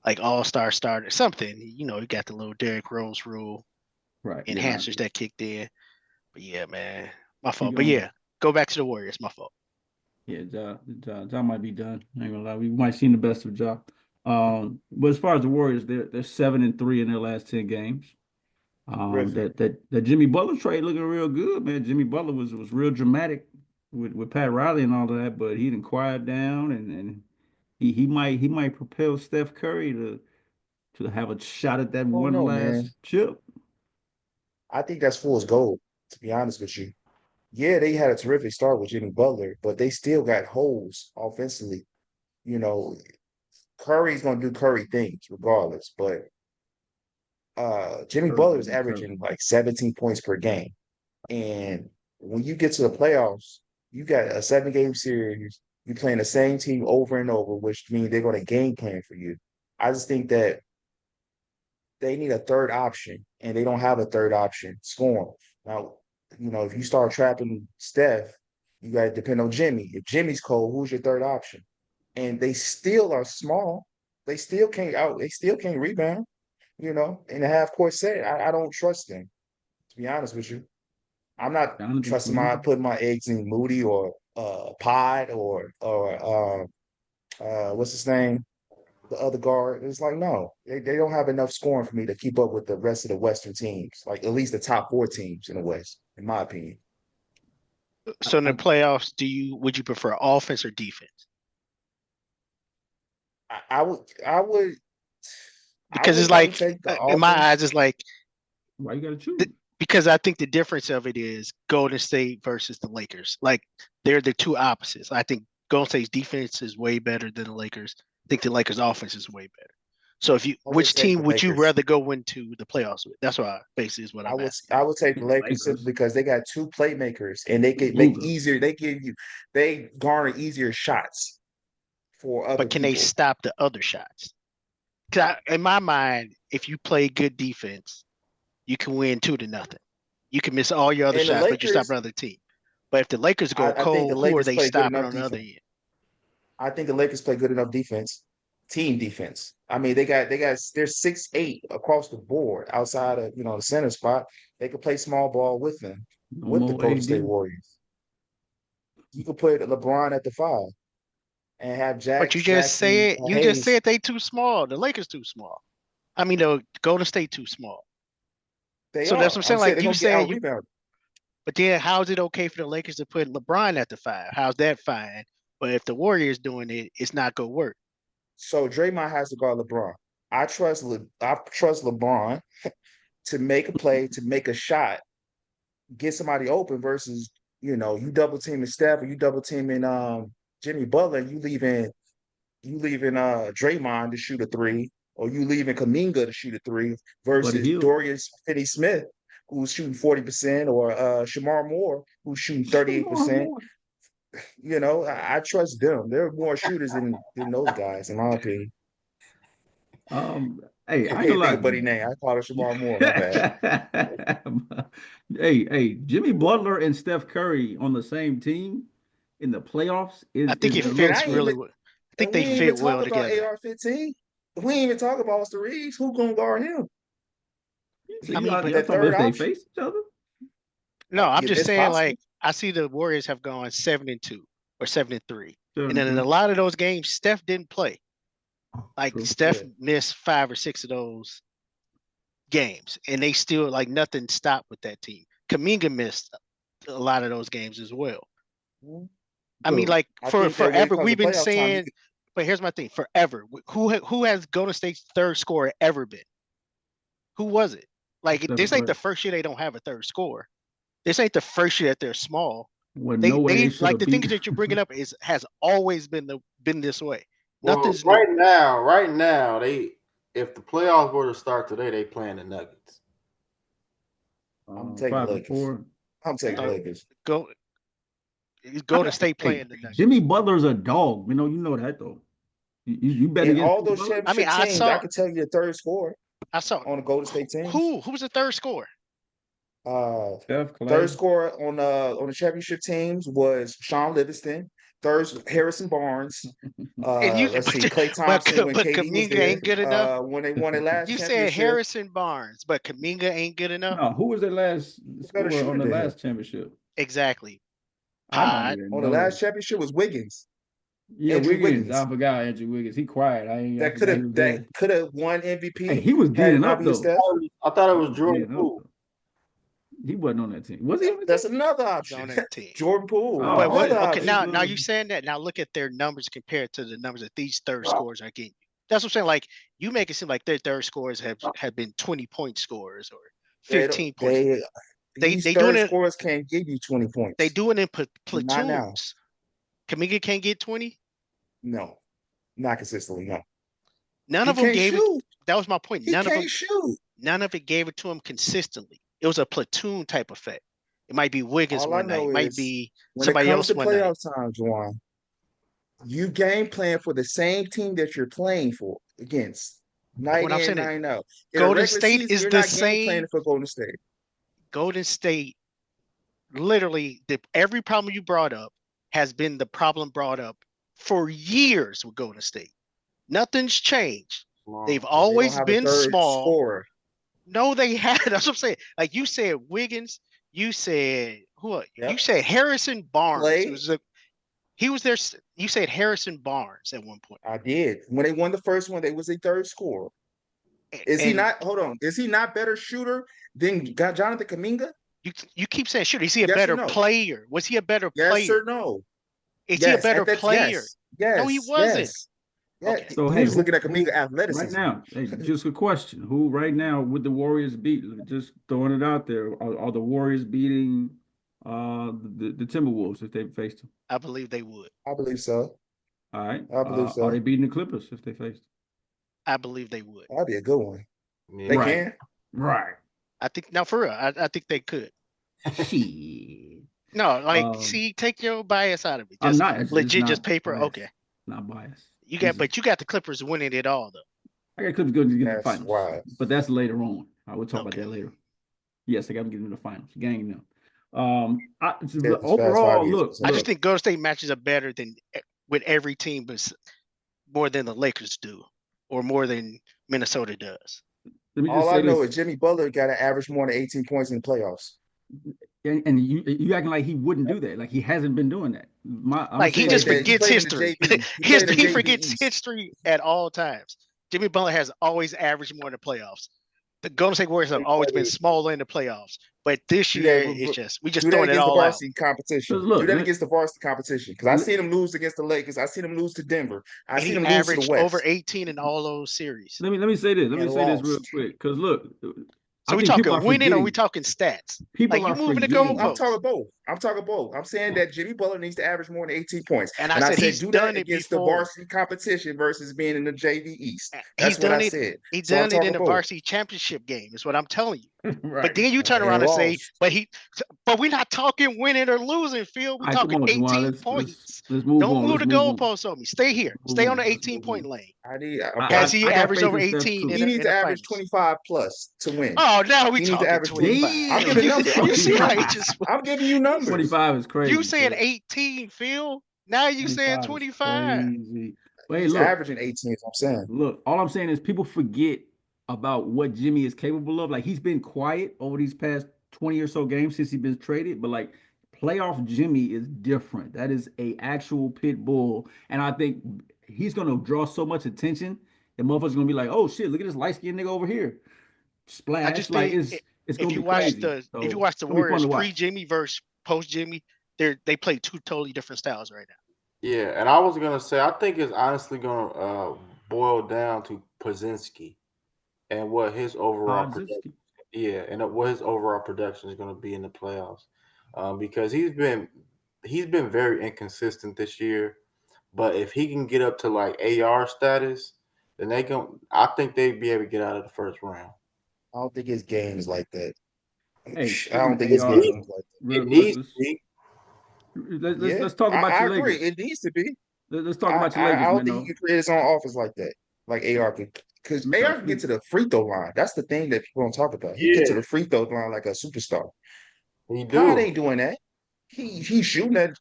Speaker 3: like all-star starter, something. He got the little Derrick Rose rule
Speaker 1: Right. Yeah, nah,
Speaker 3: enhancers that kicked in. But yeah, man, my
Speaker 1: he
Speaker 3: fault. But
Speaker 1: gone.
Speaker 3: yeah, go back to the Warriors. My fault.
Speaker 1: Yeah, Ja might be done. I ain't gonna lie. We might see the best of Ja. But as far as the Warriors, they're 7-3 in their last 10 games.
Speaker 4: Terrific.
Speaker 1: That Jimmy Butler trade looking real good, man. Jimmy Butler was real dramatic with Pat Riley and all of that, but he didn't quiet down and he might propel Steph Curry to have a shot at that
Speaker 4: Oh
Speaker 1: one
Speaker 4: no, man.
Speaker 1: last chip.
Speaker 4: I think that's fool's gold, to be honest with you. Yeah, they had a terrific start with Jimmy Butler, but they still got holes offensively. You know, Curry's gonna do Curry things regardless, but Jimmy
Speaker 1: Curry
Speaker 4: Butler
Speaker 1: gonna
Speaker 4: is
Speaker 1: be Curry.
Speaker 4: averaging like 17 points per game. And when you get to the playoffs, you got a 7 game series, you playing the same team over and over, which means they're gonna game plan for you. I just think that they need a third option, and they don't have a third option scoring. Now, if you start trapping Steph, you got to depend on Jimmy. If Jimmy's cold, who's your third option? And they still are small. They still can't rebound, in a half court set. I don't trust them, to be honest with you. I'm not
Speaker 1: Donovan
Speaker 4: trusting
Speaker 1: Mitchell.
Speaker 4: putting my eggs in Moody or Pod or what's his name? The other guard. It's like, no, they don't have enough scoring for me to keep up with the rest of the Western teams, like at least the top 4 teams in the West, in my opinion.
Speaker 3: So in the
Speaker 1: I
Speaker 3: playoffs, would you prefer offense or defense?
Speaker 4: I would I would I
Speaker 3: Because
Speaker 4: would
Speaker 3: it's
Speaker 4: probably
Speaker 3: like
Speaker 4: take the
Speaker 3: in my
Speaker 4: offense.
Speaker 3: eyes, it's like
Speaker 1: Why you gotta
Speaker 3: th-
Speaker 1: choose?
Speaker 3: because I think the difference of it is Golden State versus the Lakers. Like they're the two opposites. I think Golden State's defense is way better than the Lakers. I think the Lakers' offense is way better. So
Speaker 4: Always
Speaker 3: which
Speaker 4: take
Speaker 3: team
Speaker 4: the
Speaker 3: would you
Speaker 4: Lakers.
Speaker 3: rather go into the playoffs with? That's why basically is what I'm asking.
Speaker 4: I would take the Lakers simply
Speaker 1: Lakers.
Speaker 4: because they got two playmakers and they can make
Speaker 1: Luka.
Speaker 4: easier. They garner easier shots for other
Speaker 3: But can they
Speaker 4: people.
Speaker 3: stop the other shots? Because in my mind, if you play good defense, you can win 2-0. You can miss all your other
Speaker 4: And the
Speaker 3: shots, but you stop
Speaker 4: Lakers,
Speaker 3: another team. But if the Lakers go
Speaker 4: I think the
Speaker 3: cold, who are
Speaker 4: Lakers
Speaker 3: they
Speaker 4: play good
Speaker 3: stopping
Speaker 4: enough
Speaker 3: on the other
Speaker 4: defense.
Speaker 3: end?
Speaker 4: I think the Lakers play good enough defense, team defense. I mean, they're 6'8" across the board outside of the center spot. They could play small ball with them,
Speaker 1: No
Speaker 4: with the
Speaker 1: more
Speaker 4: Golden State
Speaker 1: AD.
Speaker 4: Warriors. You could put LeBron at the 5 and have
Speaker 3: But
Speaker 4: Jackson and
Speaker 3: you just
Speaker 4: Hayes.
Speaker 3: said they too small. The Lakers too small. I mean, the Golden State too small.
Speaker 4: They
Speaker 3: So that's
Speaker 4: are.
Speaker 3: what I'm
Speaker 4: I'm
Speaker 3: saying.
Speaker 4: saying
Speaker 3: Like
Speaker 4: they're
Speaker 3: you
Speaker 4: gonna get
Speaker 3: said,
Speaker 4: out rebounded.
Speaker 3: but then how is it okay for the Lakers to put LeBron at the 5? How's that fine? But if the Warriors doing it, it's not gonna work.
Speaker 4: So Draymond has to guard LeBron. I trust LeBron to make a play, to make a shot, get somebody open versus, you double teaming Steph or you double teaming Jimmy Butler, and you leaving Draymond to shoot a 3, or you leaving Kaminga to shoot a 3
Speaker 1: Buddy
Speaker 4: versus
Speaker 1: Hield.
Speaker 4: Dorian Finney-Smith, who's shooting 40%, or Shamar Moore, who's shooting
Speaker 1: Shamar
Speaker 4: 38%.
Speaker 1: Moore.
Speaker 4: I trust them. They're more shooters than those guys, in my opinion.
Speaker 1: Hey,
Speaker 4: I
Speaker 1: I ain't
Speaker 4: can't
Speaker 1: gonna
Speaker 4: think of Buddy name. I call it Shamar Moore. My bad.
Speaker 1: lie. Hey, Jimmy Butler and Steph Curry on the same team in the playoffs
Speaker 3: I think
Speaker 1: is
Speaker 3: it
Speaker 1: a
Speaker 4: And
Speaker 1: little.
Speaker 3: fits
Speaker 4: I ain't
Speaker 3: really
Speaker 4: even
Speaker 3: well. I think
Speaker 4: and we
Speaker 3: they
Speaker 4: ain't even
Speaker 3: fit
Speaker 4: talk
Speaker 3: well
Speaker 4: about
Speaker 3: together.
Speaker 4: AR-15. We ain't even talk about Austin Reeves. Who gonna guard him?
Speaker 1: So
Speaker 3: I mean,
Speaker 1: y'all
Speaker 3: but
Speaker 1: talking
Speaker 4: That
Speaker 1: about
Speaker 4: third
Speaker 1: if they
Speaker 4: option?
Speaker 1: face each other?
Speaker 3: no, I'm
Speaker 4: Yeah,
Speaker 3: just
Speaker 4: it's
Speaker 3: saying,
Speaker 4: possible.
Speaker 3: like, I see the Warriors have gone 7-2 or 7-3. And then in
Speaker 1: 7-3.
Speaker 3: a lot of those games, Steph didn't play. Like
Speaker 1: True.
Speaker 3: Steph
Speaker 4: Yeah.
Speaker 3: missed 5 or 6 of those games, and they still like nothing stopped with that team. Kaminga missed a lot of those games as well. I mean,
Speaker 1: So
Speaker 3: like
Speaker 4: I
Speaker 3: for
Speaker 4: think that when it
Speaker 3: forever
Speaker 4: comes to
Speaker 3: we've been
Speaker 4: playoff time,
Speaker 3: saying. But here's my thing: forever, who has Golden State's third scorer ever been? Who was it? Like
Speaker 1: Stephen
Speaker 3: this ain't the
Speaker 1: Curry.
Speaker 3: first year they don't have a third scorer. This ain't the first year that they're small.
Speaker 1: Well, no way they should
Speaker 3: Like
Speaker 1: have
Speaker 3: the things
Speaker 1: beat.
Speaker 3: that you're bringing up has always been this way.
Speaker 2: Well,
Speaker 3: Nothing's new.
Speaker 2: right now, if the playoffs were to start today, they playing the Nuggets.
Speaker 4: I'm taking
Speaker 1: 5-4.
Speaker 4: Lakers. I'm taking
Speaker 3: Uh,
Speaker 4: Lakers.
Speaker 3: Golden State
Speaker 1: Hey,
Speaker 3: playing the Nuggets.
Speaker 1: Jimmy Butler's a dog. You know that though. You bet
Speaker 4: In
Speaker 1: against
Speaker 4: all
Speaker 1: Jimmy
Speaker 4: those
Speaker 1: Butler?
Speaker 3: I mean,
Speaker 4: championship teams, I could tell you the third scorer
Speaker 3: I saw
Speaker 4: on the Golden State teams.
Speaker 3: who was the third scorer?
Speaker 1: Steph, Clay.
Speaker 4: Third scorer on the championship teams was Sean Livingston. Third, Harrison Barnes.
Speaker 3: And you,
Speaker 4: Let's see, Klay
Speaker 3: but
Speaker 4: Thompson when
Speaker 3: but
Speaker 4: KD was
Speaker 3: Kaminga
Speaker 4: there.
Speaker 3: ain't good enough.
Speaker 4: When they won their last
Speaker 3: You said
Speaker 4: championship,
Speaker 3: Harrison Barnes, but Kaminga ain't good enough.
Speaker 1: No, who was the last
Speaker 4: better
Speaker 1: scorer on
Speaker 4: shooter
Speaker 1: the
Speaker 4: than him.
Speaker 1: last championship?
Speaker 3: Exactly.
Speaker 1: I don't
Speaker 3: Pod.
Speaker 1: even
Speaker 4: On the
Speaker 1: know.
Speaker 4: last championship was Wiggins.
Speaker 1: Yeah,
Speaker 4: Andrew
Speaker 1: Wiggins.
Speaker 4: Wiggins.
Speaker 1: I forgot Andrew Wiggins. He quiet. I
Speaker 4: That
Speaker 1: forgot he was there.
Speaker 4: could have won
Speaker 1: Hey,
Speaker 4: MVP
Speaker 1: he was
Speaker 4: had it
Speaker 1: D'ing
Speaker 4: not
Speaker 1: up
Speaker 4: been
Speaker 1: though.
Speaker 4: Steph.
Speaker 2: I thought it
Speaker 1: He
Speaker 2: was
Speaker 1: was
Speaker 2: Jordan
Speaker 1: D'ing up
Speaker 2: Poole.
Speaker 1: though. He wasn't on that team. Was he on the
Speaker 4: That's
Speaker 1: team?
Speaker 4: another
Speaker 3: on
Speaker 4: option.
Speaker 3: that team.
Speaker 4: Jordan Poole.
Speaker 1: Oh,
Speaker 3: But what?
Speaker 4: Another
Speaker 3: Okay,
Speaker 4: option.
Speaker 3: now you saying that. Now look at their numbers compared to the numbers that these third scores are getting. That's what I'm saying. Like you make it seem like their third scores have been 20-point scores or
Speaker 4: They
Speaker 3: 15 points.
Speaker 4: these
Speaker 3: They doing
Speaker 4: third
Speaker 3: it.
Speaker 4: scorers can't give you 20 points.
Speaker 3: They doing it in
Speaker 4: Not now.
Speaker 3: platoons. Kaminga can't get 20.
Speaker 4: No, not consistently. No,
Speaker 3: None
Speaker 4: he
Speaker 3: of them
Speaker 4: can't
Speaker 3: gave it.
Speaker 4: shoot.
Speaker 3: That was my point.
Speaker 4: He can't shoot.
Speaker 3: None of it gave it to him consistently. It was a platoon type effect. It might be Wiggins
Speaker 4: All I
Speaker 3: one night.
Speaker 4: know
Speaker 3: It might
Speaker 4: is
Speaker 3: be
Speaker 4: when it
Speaker 3: somebody
Speaker 4: comes
Speaker 3: else
Speaker 4: to
Speaker 3: one night.
Speaker 4: playoff time, Juwan, you game plan for the same team that you're playing for against. Night
Speaker 3: What I'm
Speaker 4: in,
Speaker 3: saying is
Speaker 4: night out. In a
Speaker 3: Golden
Speaker 4: regular
Speaker 3: State
Speaker 4: season,
Speaker 3: is
Speaker 4: you're
Speaker 3: the
Speaker 4: not game planning
Speaker 3: same.
Speaker 4: for Golden State.
Speaker 3: Golden State, literally, every problem you brought up has been the problem brought up for years with Golden State. Nothing's changed. They've
Speaker 4: They don't
Speaker 3: always
Speaker 4: have a
Speaker 3: been
Speaker 4: third
Speaker 3: small.
Speaker 4: scorer.
Speaker 3: No, they had. That's what I'm saying. Like you said, Wiggins. You said who?
Speaker 4: Yep.
Speaker 3: You said Harrison Barnes.
Speaker 4: Clay.
Speaker 3: He was there. You said Harrison Barnes at one point.
Speaker 4: I did. When they won the first one, they was a third scorer. Is he not? Hold on. Is he not better shooter than Jonathan Kaminga?
Speaker 3: You keep saying shooter. Is he a
Speaker 4: Yes or
Speaker 3: better
Speaker 4: no?
Speaker 3: player? Was he a better
Speaker 4: Yes
Speaker 3: player?
Speaker 4: or no?
Speaker 3: Is he a
Speaker 4: Yes.
Speaker 3: better
Speaker 4: That's
Speaker 3: player?
Speaker 4: yes.
Speaker 3: No, he wasn't.
Speaker 4: Yes. Yeah.
Speaker 3: Okay.
Speaker 1: So
Speaker 4: He
Speaker 1: hey,
Speaker 4: was looking at
Speaker 1: who
Speaker 4: Kaminga
Speaker 1: right
Speaker 4: athleticism.
Speaker 1: now? Hey, just a question. Who right now would the Warriors beat? Just throwing it out there. Are the Warriors beating the Timberwolves if they faced them?
Speaker 3: I believe they would.
Speaker 4: I believe so.
Speaker 1: All right.
Speaker 4: I believe so.
Speaker 1: Are they beating the Clippers if they faced them?
Speaker 3: I believe they would.
Speaker 4: That'd be a good one.
Speaker 2: Yeah.
Speaker 4: They
Speaker 1: Right.
Speaker 4: can.
Speaker 1: Right.
Speaker 3: I think now for real, I think they could.
Speaker 1: Shit.
Speaker 3: No, like see, take your bias out of it.
Speaker 1: I'm
Speaker 3: Just
Speaker 1: not. It's
Speaker 3: legit,
Speaker 1: not
Speaker 3: just paper.
Speaker 1: biased.
Speaker 3: Okay.
Speaker 1: Not biased.
Speaker 3: But you got the Clippers winning it all though.
Speaker 1: I got Clippers going to get in the
Speaker 4: That's
Speaker 1: finals,
Speaker 4: why.
Speaker 1: but that's later on. I will talk about
Speaker 3: Okay.
Speaker 1: that later. Yes, I got to get in the finals. Gang them.
Speaker 4: It's past
Speaker 1: Overall,
Speaker 4: 5 years.
Speaker 1: look.
Speaker 3: I just think Golden State matches up better than with every team, but more than the Lakers do, or more than Minnesota does.
Speaker 1: Let me just
Speaker 4: All
Speaker 1: say
Speaker 4: I know
Speaker 1: this.
Speaker 4: is Jimmy Butler got to average more than 18 points in the playoffs.
Speaker 1: and you acting like he wouldn't do that. Like he hasn't been doing that. I'm
Speaker 3: Like he
Speaker 1: saying
Speaker 3: just
Speaker 1: that
Speaker 4: He
Speaker 3: forgets
Speaker 4: played in the
Speaker 3: history.
Speaker 4: JV. He played in the
Speaker 3: He
Speaker 4: JV
Speaker 3: forgets
Speaker 4: East.
Speaker 3: history at all times. Jimmy Butler has always averaged more in the playoffs. The Golden State Warriors have always been smaller in the playoffs, but this
Speaker 4: Do
Speaker 3: year
Speaker 4: that,
Speaker 3: we just
Speaker 4: do that
Speaker 3: throwing it
Speaker 4: against the
Speaker 3: all out.
Speaker 4: varsity competition.
Speaker 1: Because look,
Speaker 4: Do that against the varsity competition. Because I seen him lose against the Lakers. I seen him lose to Denver. I
Speaker 3: And
Speaker 4: seen
Speaker 3: he
Speaker 4: him lose to the
Speaker 3: averaged over
Speaker 4: West.
Speaker 3: 18 in all those series.
Speaker 1: let me say this. Let me
Speaker 4: And
Speaker 1: say this real
Speaker 4: lost.
Speaker 1: quick. Because look,
Speaker 3: So
Speaker 1: I
Speaker 3: we
Speaker 1: think people are
Speaker 3: talking winning or we
Speaker 1: forgetting.
Speaker 3: talking stats?
Speaker 1: People
Speaker 3: Like you
Speaker 1: are
Speaker 3: moving the
Speaker 1: forgetting.
Speaker 4: I'm
Speaker 3: goalposts.
Speaker 4: talking both. I'm talking both. I'm saying that Jimmy Butler needs to average more than 18 points.
Speaker 3: And I
Speaker 4: And I
Speaker 3: said
Speaker 4: said
Speaker 3: he's
Speaker 4: do that
Speaker 3: done it
Speaker 4: against the
Speaker 3: before.
Speaker 4: varsity competition versus being in the JV East.
Speaker 3: He's
Speaker 4: That's what I
Speaker 3: done it.
Speaker 4: said.
Speaker 3: He's
Speaker 4: So I'm
Speaker 3: done it in
Speaker 4: talking
Speaker 3: the
Speaker 4: both.
Speaker 3: varsity championship game. Is what I'm telling you.
Speaker 1: Right.
Speaker 3: But then you turn
Speaker 4: And
Speaker 3: around and say,
Speaker 4: lost.
Speaker 3: but we're not talking winning or losing, Phil. We're
Speaker 1: All right, come
Speaker 3: talking
Speaker 1: on, Juwan.
Speaker 3: 18 points.
Speaker 1: Let's move
Speaker 3: Don't
Speaker 1: on.
Speaker 3: move
Speaker 1: Let's
Speaker 3: the
Speaker 1: move on.
Speaker 3: goalposts on me. Stay here.
Speaker 1: Move
Speaker 3: Stay on
Speaker 1: on.
Speaker 3: the
Speaker 1: Let's
Speaker 3: 18
Speaker 1: move
Speaker 3: point
Speaker 1: on.
Speaker 3: lane.
Speaker 1: I
Speaker 3: Has he
Speaker 1: got
Speaker 3: averaged
Speaker 1: faith
Speaker 3: over
Speaker 1: in Steph
Speaker 3: 18
Speaker 1: too.
Speaker 3: in
Speaker 4: he needs
Speaker 3: in
Speaker 4: to
Speaker 3: the
Speaker 4: average
Speaker 3: finals?
Speaker 4: 25 plus to win.
Speaker 3: Oh, now we
Speaker 4: He needs to
Speaker 3: talking
Speaker 4: average
Speaker 3: 25.
Speaker 4: I'm giving numbers. I'm
Speaker 3: You
Speaker 4: giving
Speaker 3: see
Speaker 4: you
Speaker 3: how he
Speaker 4: numbers.
Speaker 3: just
Speaker 4: I'm giving you numbers.
Speaker 1: 25 is crazy.
Speaker 3: you saying
Speaker 1: Phil.
Speaker 3: 18, Phil? Now you saying
Speaker 1: 25 is
Speaker 3: 25.
Speaker 1: crazy. But hey,
Speaker 4: He's
Speaker 1: look,
Speaker 4: averaging 18, is what I'm saying.
Speaker 1: look, all I'm saying is people forget about what Jimmy is capable of. Like he's been quiet over these past 20 or so games since he's been traded, but like playoff Jimmy is different. That is a actual pit bull. And I think he's gonna draw so much attention that motherfuckers gonna be like, oh shit, look at this light-skinned nigga over here.
Speaker 3: I
Speaker 1: Splash.
Speaker 3: just
Speaker 1: Like
Speaker 3: think
Speaker 1: it's
Speaker 3: if
Speaker 1: gonna
Speaker 3: you
Speaker 1: be
Speaker 3: watch
Speaker 1: crazy.
Speaker 3: if you
Speaker 1: So
Speaker 3: watch
Speaker 1: it's
Speaker 3: the
Speaker 1: gonna be fun
Speaker 3: Warriors
Speaker 1: to watch.
Speaker 3: pre Jimmy versus post Jimmy, they play two totally different styles right now.
Speaker 2: Yeah, and I was gonna say I think it's honestly gonna boil down to Pozinski and what his overall production.
Speaker 1: Podziski.
Speaker 2: Yeah, and what his overall production is gonna be in the playoffs, because he's been very inconsistent this year. But if he can get up to like AR status, then I think they'd be able to get out of the first round.
Speaker 4: I don't think his game is like that.
Speaker 1: Hey,
Speaker 4: I
Speaker 1: speaking
Speaker 4: don't
Speaker 1: of
Speaker 4: think his
Speaker 1: AR,
Speaker 4: game is like
Speaker 1: real
Speaker 2: It
Speaker 1: quick,
Speaker 2: needs to be.
Speaker 4: Yeah,
Speaker 1: let's talk about
Speaker 4: I
Speaker 1: your
Speaker 4: agree.
Speaker 1: Lakers.
Speaker 4: It needs to be.
Speaker 1: Let's talk about your
Speaker 4: I
Speaker 1: Lakers,
Speaker 4: don't
Speaker 1: man.
Speaker 4: think he
Speaker 1: Though.
Speaker 4: can create his own offense like that, like AR can. Because AR can get to the free throw line. That's the thing that people don't talk about. He get to
Speaker 2: Yeah,
Speaker 4: the free throw line like a superstar.
Speaker 2: he
Speaker 4: Pod
Speaker 2: do.
Speaker 4: ain't doing that. He's shooting at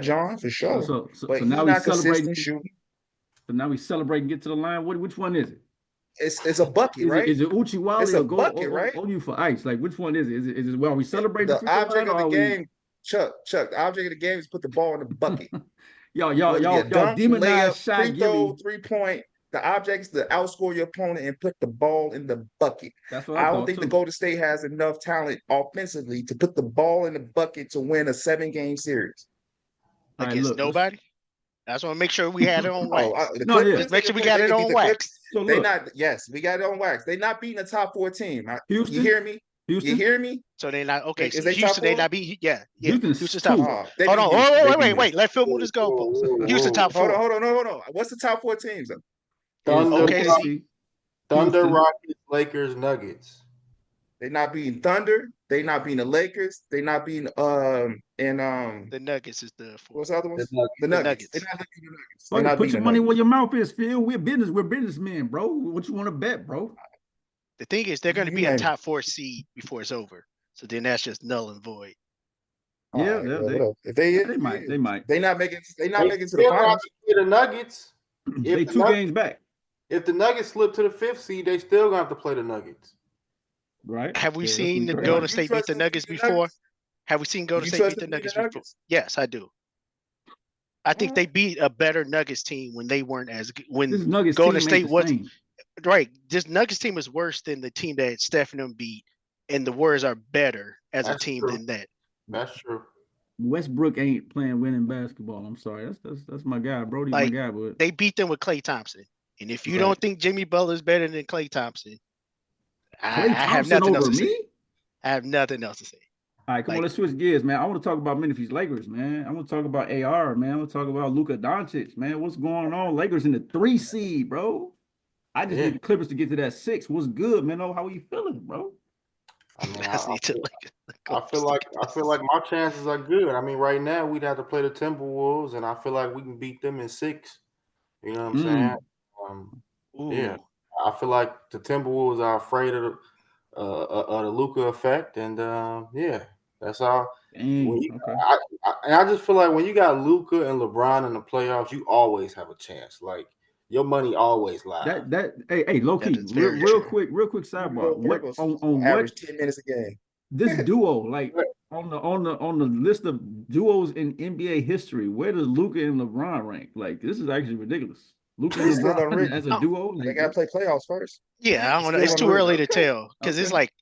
Speaker 4: John for
Speaker 1: So
Speaker 4: sure,
Speaker 1: so so,
Speaker 4: but
Speaker 1: so
Speaker 4: he
Speaker 1: now he's
Speaker 4: not
Speaker 1: celebrating.
Speaker 4: consistent shooting.
Speaker 1: So now we celebrate and get to the line. Which one is it?
Speaker 4: It's a bucket, right?
Speaker 1: Is it Uchi
Speaker 4: It's
Speaker 1: Wally
Speaker 4: a
Speaker 1: or go
Speaker 4: bucket, right?
Speaker 1: on you for ice? Like which one is it? Is it well, are we celebrating the
Speaker 4: The
Speaker 1: free throw line
Speaker 4: object
Speaker 1: or
Speaker 4: of the
Speaker 1: are we
Speaker 4: game, Chuck, the object of the game is put the ball in the bucket. Whether you
Speaker 1: y'all
Speaker 4: dunk,
Speaker 1: demonize
Speaker 4: layup,
Speaker 1: Shy
Speaker 4: free throw,
Speaker 1: Gilly?
Speaker 4: 3 point, the object is to outscore your opponent and put the ball in the bucket.
Speaker 1: That's what I
Speaker 4: I don't
Speaker 1: thought
Speaker 4: think the
Speaker 1: too.
Speaker 4: Golden State has enough talent offensively to put the ball in the bucket to win a 7-game series.
Speaker 1: All right,
Speaker 3: Against
Speaker 1: look, let's
Speaker 3: nobody. I just want to make sure we had it on
Speaker 4: Oh,
Speaker 3: wax.
Speaker 4: the
Speaker 1: no, yeah.
Speaker 3: Just
Speaker 4: Clippers,
Speaker 3: make
Speaker 4: they
Speaker 3: sure
Speaker 4: can
Speaker 3: we
Speaker 4: play,
Speaker 3: got
Speaker 4: they
Speaker 3: it
Speaker 4: can beat
Speaker 3: on
Speaker 4: the Clippers.
Speaker 3: wax.
Speaker 1: So
Speaker 4: They
Speaker 1: look,
Speaker 4: not, yes, we got it on wax. They not beating a top 4 team. You
Speaker 1: Houston,
Speaker 4: hear me? You
Speaker 1: Houston,
Speaker 4: hear me?
Speaker 3: So they not okay.
Speaker 4: Is
Speaker 3: So
Speaker 4: they top
Speaker 3: Houston, they
Speaker 4: 4?
Speaker 3: not be yeah.
Speaker 1: Houston's
Speaker 3: Houston's top
Speaker 1: two.
Speaker 3: 4.
Speaker 4: They
Speaker 3: Hold
Speaker 4: beat
Speaker 3: on.
Speaker 4: Houston. They beat
Speaker 3: Wait.
Speaker 4: Houston.
Speaker 3: Let Phil move
Speaker 2: Whoa,
Speaker 3: his goalposts.
Speaker 2: whoa,
Speaker 3: Houston
Speaker 2: whoa.
Speaker 3: top 4.
Speaker 4: Hold on. What's the top 4 teams though?
Speaker 1: Is
Speaker 2: Thunder,
Speaker 3: OKC.
Speaker 1: OKC,
Speaker 2: Thunder,
Speaker 1: Houston.
Speaker 2: Rockets, Lakers, Nuggets.
Speaker 4: They not beating Thunder. They not beating the Lakers. They not beating
Speaker 3: The Nuggets is the 4th.
Speaker 4: what's the other
Speaker 2: The
Speaker 4: ones?
Speaker 2: Nuggets.
Speaker 4: The
Speaker 3: The
Speaker 4: Nuggets. They
Speaker 3: Nuggets.
Speaker 4: not beating the Nuggets. They
Speaker 1: Fuck it,
Speaker 4: not
Speaker 1: put
Speaker 4: beating
Speaker 1: your
Speaker 4: the
Speaker 1: money where
Speaker 4: Nuggets.
Speaker 1: your mouth is, Phil. We're businessmen, bro. What you want to bet, bro?
Speaker 3: The thing is, they're going to
Speaker 4: You
Speaker 3: be a
Speaker 4: name it.
Speaker 3: top 4 seed before it's over. So then that's just null and void.
Speaker 4: All
Speaker 1: Yeah,
Speaker 4: right, well, whatever. If they
Speaker 1: they might. They might.
Speaker 4: they not making
Speaker 2: They
Speaker 4: to the
Speaker 2: still have
Speaker 4: finals.
Speaker 2: to play the Nuggets.
Speaker 1: They 2 games back,
Speaker 2: If the Nuggets slip to the 5th seed, they still gonna have to play the Nuggets.
Speaker 1: right?
Speaker 3: Have we
Speaker 1: Yeah, that's
Speaker 3: seen
Speaker 1: gonna
Speaker 3: the
Speaker 1: be
Speaker 3: Golden
Speaker 1: crazy.
Speaker 4: You
Speaker 3: State beat
Speaker 4: trust
Speaker 3: the
Speaker 4: them to
Speaker 3: Nuggets
Speaker 4: beat the
Speaker 3: before?
Speaker 4: Nuggets?
Speaker 3: Have we seen Golden
Speaker 4: You
Speaker 3: State
Speaker 4: trust
Speaker 3: beat the
Speaker 4: them to beat
Speaker 3: Nuggets
Speaker 4: the
Speaker 3: before?
Speaker 4: Nuggets?
Speaker 3: Yes, I do. I think they beat a better Nuggets team when they weren't as good. When
Speaker 1: This Nuggets
Speaker 3: Golden
Speaker 1: team ain't
Speaker 3: State
Speaker 1: the
Speaker 3: was
Speaker 1: same.
Speaker 3: right. This Nuggets team is worse than the team that Steph and them beat, and the Warriors are better as a
Speaker 2: That's
Speaker 3: team
Speaker 2: true.
Speaker 3: than that.
Speaker 2: That's true.
Speaker 1: Westbrook ain't playing winning basketball. I'm sorry. That's my guy. Brody's my
Speaker 3: Like
Speaker 1: guy, but
Speaker 3: they beat them with Klay Thompson, and if you
Speaker 1: right.
Speaker 3: don't think Jimmy Butler is better than Klay Thompson, I
Speaker 1: Klay
Speaker 3: have
Speaker 1: Thompson
Speaker 3: nothing else
Speaker 1: over
Speaker 3: to say.
Speaker 1: me?
Speaker 3: I have nothing else to say.
Speaker 1: All right, come on,
Speaker 3: Like
Speaker 1: let's switch gears, man. I want to talk about Memphis Lakers, man. I want to talk about AR, man. I want to talk about Luka Doncic, man. What's going on? Lakers in the 3 seed, bro. I just
Speaker 2: Yeah.
Speaker 1: need the Clippers to get to that 6. What's good, man? Oh, how are you feeling, bro?
Speaker 2: I mean,
Speaker 3: I need to
Speaker 2: I feel like my chances are good. I mean, right now we'd have to play the Timberwolves, and I feel like we can beat them in 6. You know what I'm saying? Yeah, I feel like the Timberwolves are afraid of the Luka effect, and yeah, that's all.
Speaker 1: Dang, okay.
Speaker 2: I just feel like when you got Luka and LeBron in the playoffs, you always have a chance. Like your money always lies.
Speaker 1: Hey, low
Speaker 3: That
Speaker 1: key,
Speaker 3: is very
Speaker 1: real
Speaker 3: true.
Speaker 1: quick sidebar. What
Speaker 4: Miracles
Speaker 1: on what
Speaker 4: average 10 minutes a game.
Speaker 1: this duo, like on the list of duos in NBA history, where does Luka and LeBron rank? Like, this is actually ridiculous. Luka and
Speaker 4: It's still
Speaker 1: LeBron
Speaker 4: unwritten.
Speaker 1: as a
Speaker 3: Oh,
Speaker 1: duo,
Speaker 4: They
Speaker 1: like
Speaker 4: gotta
Speaker 1: what?
Speaker 4: play playoffs first.
Speaker 3: yeah, I
Speaker 4: It's
Speaker 3: don't know.
Speaker 4: still
Speaker 3: It's too
Speaker 4: unwritten.
Speaker 3: early to
Speaker 1: Okay,
Speaker 3: tell because it's
Speaker 1: okay.
Speaker 3: like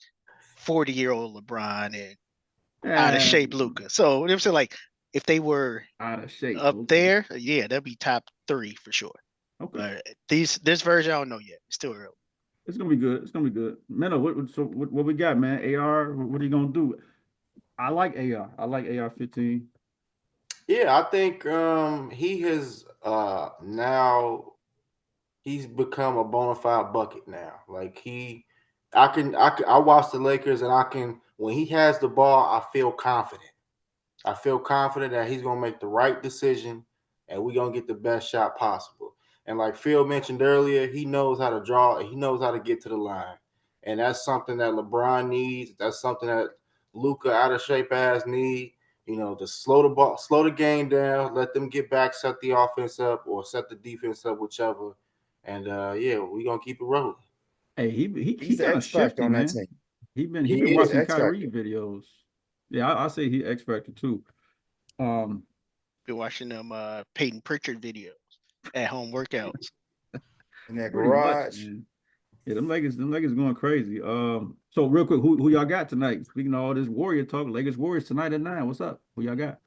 Speaker 3: 40-year-old LeBron and out of
Speaker 1: Uh,
Speaker 3: shape Luca. So it was like if they were
Speaker 1: Out of shape.
Speaker 3: up
Speaker 1: Okay,
Speaker 3: there, yeah, that'd be top 3 for sure.
Speaker 1: okay.
Speaker 3: But this version, I don't know yet. It's still early.
Speaker 1: It's gonna be good. It's gonna be good. Menno, what we got, man? AR, what are you gonna do? I like AR. I like AR 15.
Speaker 2: Yeah, I think he has now he's become a bona fide bucket now. Like I watch the Lakers and I can when he has the ball, I feel confident. I feel confident that he's gonna make the right decision and we're gonna get the best shot possible. And like Phil mentioned earlier, he knows how to draw, he knows how to get to the line. And that's something that LeBron needs. That's something that Luka out of shape ass need. You know, to slow the game down, let them get back, set the offense up, or set the defense up, whichever. And yeah, we're gonna keep it rolling.
Speaker 1: Hey, he
Speaker 4: He's the
Speaker 1: kind of
Speaker 4: X factor
Speaker 1: shifty,
Speaker 4: on that
Speaker 1: man.
Speaker 4: team.
Speaker 1: He
Speaker 2: He
Speaker 1: been
Speaker 4: He's the
Speaker 1: watching
Speaker 2: is.
Speaker 4: X
Speaker 1: Kyrie
Speaker 4: factor.
Speaker 1: videos. Yeah, I say he X Factor too. Um,
Speaker 3: Been watching them Peyton Pritchard videos at home workouts.
Speaker 4: In that
Speaker 1: pretty much,
Speaker 4: garage.
Speaker 1: man. Yeah, them Lakers going crazy. So real quick, who y'all got tonight? Speaking of all this Warrior talk, Lakers Warriors tonight at 9. What's up? Who y'all got?